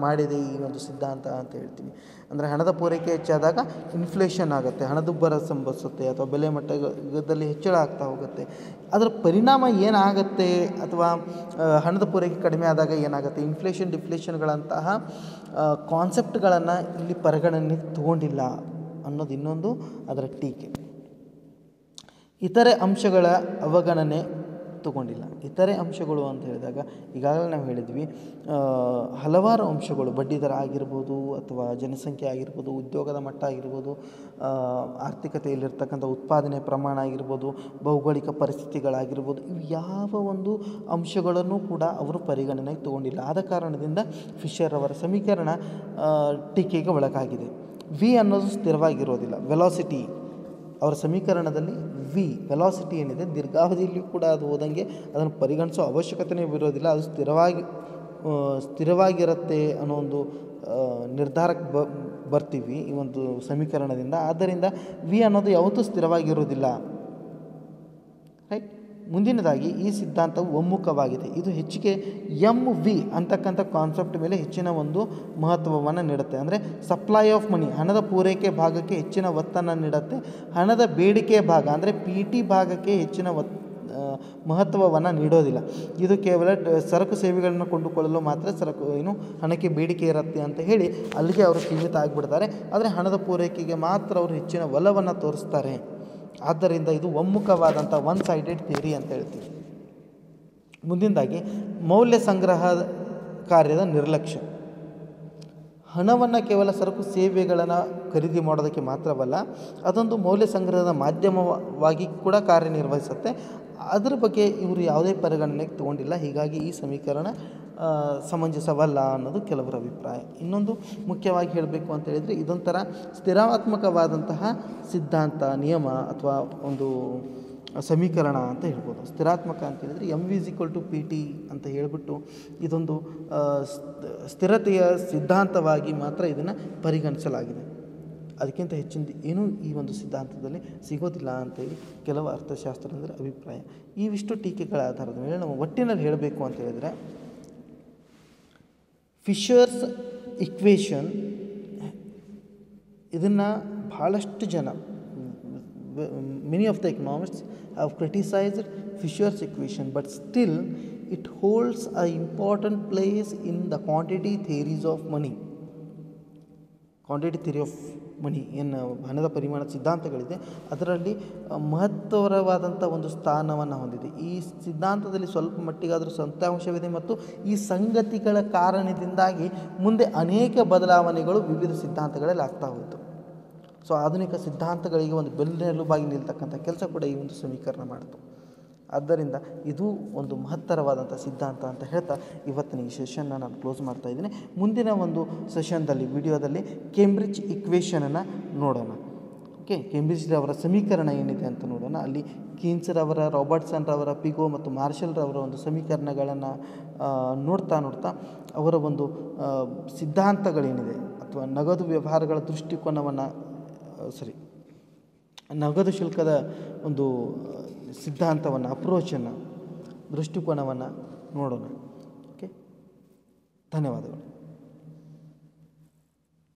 ಮಾಡಿದೆ ಈ ಒಂದು ಸಿದ್ಧಾಂತ ಅಂತ ಹೇಳ್ತೀವಿ. ಅಂದರೆ ಹಣದ ಪೂರೈಕೆ ಹೆಚ್ಚಾದಾಗ ಇನ್ಫ್ಲೇಷನ್ ಆಗುತ್ತೆ, ಹಣದುಬ್ಬರ ಸಂಭವಿಸುತ್ತೆ ಅಥವಾ ಬೆಲೆ ಮಟ್ಟದಲ್ಲಿ ಹೆಚ್ಚಳ ಆಗ್ತಾ ಹೋಗುತ್ತೆ. ಅದರ ಪರಿಣಾಮ ಏನಾಗುತ್ತೆ, ಅಥವಾ ಹಣದ ಪೂರೈಕೆ ಕಡಿಮೆ ಆದಾಗ ಏನಾಗುತ್ತೆ, ಇನ್ಫ್ಲೇಷನ್ ಡಿಫ್ಲೇಷನ್ಗಳಂತಹ ಕಾನ್ಸೆಪ್ಟ್ಗಳನ್ನು ಇಲ್ಲಿ ಪರಿಗಣನೆಗೆ ತಗೊಂಡಿಲ್ಲ ಅನ್ನೋದು ಇನ್ನೊಂದು ಅದರ ಟೀಕೆ. ಇತರೆ ಅಂಶಗಳ ಅವಗಣನೆ ತಗೊಂಡಿಲ್ಲ. ಇತರೆ ಅಂಶಗಳು ಅಂತ ಹೇಳಿದಾಗ ಈಗಾಗಲೇ ನಾವು ಹೇಳಿದ್ವಿ, ಹಲವಾರು ಅಂಶಗಳು, ಬಡ್ಡಿದರ ಆಗಿರ್ಬೋದು ಅಥವಾ ಜನಸಂಖ್ಯೆ ಆಗಿರ್ಬೋದು, ಉದ್ಯೋಗದ ಮಟ್ಟ ಆಗಿರ್ಬೋದು, ಆರ್ಥಿಕತೆಯಲ್ಲಿರ್ತಕ್ಕಂಥ ಉತ್ಪಾದನೆ ಪ್ರಮಾಣ ಆಗಿರ್ಬೋದು, ಭೌಗೋಳಿಕ ಪರಿಸ್ಥಿತಿಗಳಾಗಿರ್ಬೋದು, ಇವು ಯಾವ ಒಂದು ಅಂಶಗಳನ್ನು ಕೂಡ ಅವರು ಪರಿಗಣನೆಗೆ ತಗೊಂಡಿಲ್ಲ. ಆದ ಕಾರಣದಿಂದ ಫಿಶರ್ ಅವರ ಸಮೀಕರಣ ಟೀಕೆಗೆ ಒಳಗಾಗಿದೆ. ವಿ ಅನ್ನೋದು ಸ್ಥಿರವಾಗಿರೋದಿಲ್ಲ. ವೆಲಾಸಿಟಿ ಅವರ ಸಮೀಕರಣದಲ್ಲಿ ವೆಲಾಸಿಟಿ ಏನಿದೆ ದೀರ್ಘಾವಧಿಯಲ್ಲಿಯೂ ಕೂಡ ಅದು ಹೋದಂಗೆ ಅದನ್ನು ಪರಿಗಣಿಸೋ ಅವಶ್ಯಕತೆಯೇ ಇರೋದಿಲ್ಲ. ಅದು ಸ್ಥಿರವಾಗಿರುತ್ತೆ ಅನ್ನೋ ಒಂದು ನಿರ್ಧಾರಕ್ಕೆ ಬರ್ತೀವಿ ಈ ಒಂದು ಸಮೀಕರಣದಿಂದ. ಆದ್ದರಿಂದ ಅನ್ನೋದು ಯಾವತ್ತೂ ಸ್ಥಿರವಾಗಿರೋದಿಲ್ಲ. ರೈಟ್. ಮುಂದಿನದಾಗಿ ಈ ಸಿದ್ಧಾಂತವು ಒಮ್ಮುಖವಾಗಿದೆ. ಇದು ಹೆಚ್ಚಿಗೆ MV ಅಂತಕ್ಕಂಥ ಕಾನ್ಸೆಪ್ಟ್ ಮೇಲೆ ಹೆಚ್ಚಿನ ಒಂದು ಮಹತ್ವವನ್ನು ನೀಡುತ್ತೆ. ಅಂದರೆ ಸಪ್ಲೈ ಆಫ್ ಮನಿ, ಹಣದ ಪೂರೈಕೆ ಭಾಗಕ್ಕೆ ಹೆಚ್ಚಿನ ಒತ್ತನ್ನು ನೀಡುತ್ತೆ. ಹಣದ ಬೇಡಿಕೆ ಭಾಗ ಅಂದರೆ PT ಭಾಗಕ್ಕೆ ಹೆಚ್ಚಿನ ಮಹತ್ವವನ್ನು ನೀಡೋದಿಲ್ಲ. ಇದು ಕೇವಲ ಸರಕು ಸೇವೆಗಳನ್ನು ಕೊಂಡುಕೊಳ್ಳಲು ಮಾತ್ರ ಹಣಕ್ಕೆ ಬೇಡಿಕೆ ಇರುತ್ತೆ ಅಂತ ಹೇಳಿ ಅಲ್ಲಿಗೆ ಅವರು ಸೀಮಿತ ಆಗಿಬಿಡ್ತಾರೆ. ಆದರೆ ಹಣದ ಪೂರೈಕೆಗೆ ಮಾತ್ರ ಅವರು ಹೆಚ್ಚಿನ ಒಲವನ್ನು ತೋರಿಸ್ತಾರೆ. ಆದ್ದರಿಂದ ಇದು ಒಮ್ಮುಖವಾದಂಥ ಒನ್ ಸೈಡೆಡ್ ಥಿಯರಿ ಅಂತ ಹೇಳ್ತೀವಿ. ಮುಂದಿನದಾಗಿ ಮೌಲ್ಯ ಸಂಗ್ರಹ ಕಾರ್ಯದ ನಿರ್ಲಕ್ಷ್ಯ. ಹಣವನ್ನು ಕೇವಲ ಸರಕು ಸೇವೆಗಳನ್ನು ಖರೀದಿ ಮಾಡೋದಕ್ಕೆ ಮಾತ್ರವಲ್ಲ, ಅದೊಂದು ಮೌಲ್ಯ ಸಂಗ್ರಹದ ಮಾಧ್ಯಮವಾಗಿ ಕೂಡ ಕಾರ್ಯನಿರ್ವಹಿಸುತ್ತೆ. ಅದರ ಬಗ್ಗೆ ಇವರು ಯಾವುದೇ ಪರಿಗಣನೆಗೆ ತೊಗೊಂಡಿಲ್ಲ. ಹೀಗಾಗಿ ಈ ಸಮೀಕರಣ ಸಮಂಜಸವಲ್ಲ ಅನ್ನೋದು ಕೆಲವರ ಅಭಿಪ್ರಾಯ. ಇನ್ನೊಂದು ಮುಖ್ಯವಾಗಿ ಹೇಳಬೇಕು ಅಂತ ಹೇಳಿದರೆ, ಇದೊಂಥರ ಸ್ಥಿರಾತ್ಮಕವಾದಂತಹ ಸಿದ್ಧಾಂತ, ನಿಯಮ ಅಥವಾ ಒಂದು ಸಮೀಕರಣ ಅಂತ ಹೇಳ್ಬೋದು. ಸ್ಥಿರಾತ್ಮಕ ಅಂತ ಹೇಳಿದರೆ mv = pt ಅಂತ ಹೇಳಿಬಿಟ್ಟು ಇದೊಂದು ಸ್ಥಿರತೆಯ ಸಿದ್ಧಾಂತವಾಗಿ ಮಾತ್ರ ಇದನ್ನು ಪರಿಗಣಿಸಲಾಗಿದೆ. ಅದಕ್ಕಿಂತ ಹೆಚ್ಚಿನ ಏನೂ ಈ ಒಂದು ಸಿದ್ಧಾಂತದಲ್ಲಿ ಸಿಗೋದಿಲ್ಲ ಅಂತೇಳಿ ಕೆಲವು ಅರ್ಥಶಾಸ್ತ್ರಜ್ಞರ ಅಭಿಪ್ರಾಯ. ಇವಿಷ್ಟು ಟೀಕೆಗಳ ಆಧಾರದ ಮೇಲೆ ನಾವು ಒಟ್ಟಿನಲ್ಲಿ ಹೇಳಬೇಕು ಅಂತ ಹೇಳಿದರೆ, ಫಿಶರ್ಸ್ ಇಕ್ವೇಷನ್ ಇದನ್ನು ಭಾಳಷ್ಟು ಜನ, many of the economists have criticized Fisher's equation, but still it holds an important place in the quantity theories of money. Quantity theory of money ಏನು ಹಣದ ಪರಿಮಾಣ ಸಿದ್ಧಾಂತಗಳಿದೆ, ಅದರಲ್ಲಿ ಮಹತ್ತರವಾದಂಥ ಒಂದು ಸ್ಥಾನವನ್ನು ಹೊಂದಿದೆ. ಈ ಸಿದ್ಧಾಂತದಲ್ಲಿ ಸ್ವಲ್ಪ ಮಟ್ಟಿಗಾದರೂ ಸತ್ಯಾಂಶವಿದೆ ಮತ್ತು ಈ ಸಂಗತಿಗಳ ಕಾರಣದಿಂದಾಗಿ ಮುಂದೆ ಅನೇಕ ಬದಲಾವಣೆಗಳು ವಿವಿಧ ಸಿದ್ಧಾಂತಗಳಲ್ಲಿ ಆಗ್ತಾ ಹೋಯಿತು. ಸೊ ಆಧುನಿಕ ಸಿದ್ಧಾಂತಗಳಿಗೆ ಒಂದು ಬೆನ್ನೆಲುಬಾಗಿ ನಿಲ್ತಕ್ಕಂಥ ಕೆಲಸ ಕೂಡ ಈ ಒಂದು ಸಮೀಕರಣ ಮಾಡಿತು. ಆದ್ದರಿಂದ ಇದು ಒಂದು ಮಹತ್ತರವಾದಂಥ ಸಿದ್ಧಾಂತ ಅಂತ ಹೇಳ್ತಾ ಇವತ್ತಿನ ಈ ಸೆಷನ್ನ ನಾನು ಕ್ಲೋಸ್ ಮಾಡ್ತಾ ಇದ್ದೀನಿ. ಮುಂದಿನ ಒಂದು ಸೆಷನ್ದಲ್ಲಿ, ವಿಡಿಯೋದಲ್ಲಿ ಕೇಂಬ್ರಿಡ್ಜ್ ಇಕ್ವೇಷನನ್ನು ನೋಡೋಣ. ಓಕೆ, ಕೇಂಬ್ರಿಡ್ಜ್ರವರ ಸಮೀಕರಣ ಏನಿದೆ ಅಂತ ನೋಡೋಣ. ಅಲ್ಲಿ ಕೀನ್ಸ್ರವರ, ರಾಬರ್ಟ್ಸನ್ರವರ, ಪಿಗೋ ಮತ್ತು ಮಾರ್ಷಲ್ರವರ ಒಂದು ಸಮೀಕರಣಗಳನ್ನು ನೋಡ್ತಾ ಅವರ ಒಂದು ಸಿದ್ಧಾಂತಗಳೇನಿದೆ ಅಥವಾ ನಗದು ವ್ಯವಹಾರಗಳ ದೃಷ್ಟಿಕೋನವನ್ನು ನಗದು ಶುಲ್ಕದ ಒಂದು ಸಿದ್ಧಾಂತವನ್ನು, ಅಪ್ರೋಚನ್ನು, ದೃಷ್ಟಿಕೋನವನ್ನು ನೋಡೋಣ. ಓಕೆ, ಧನ್ಯವಾದಗಳು.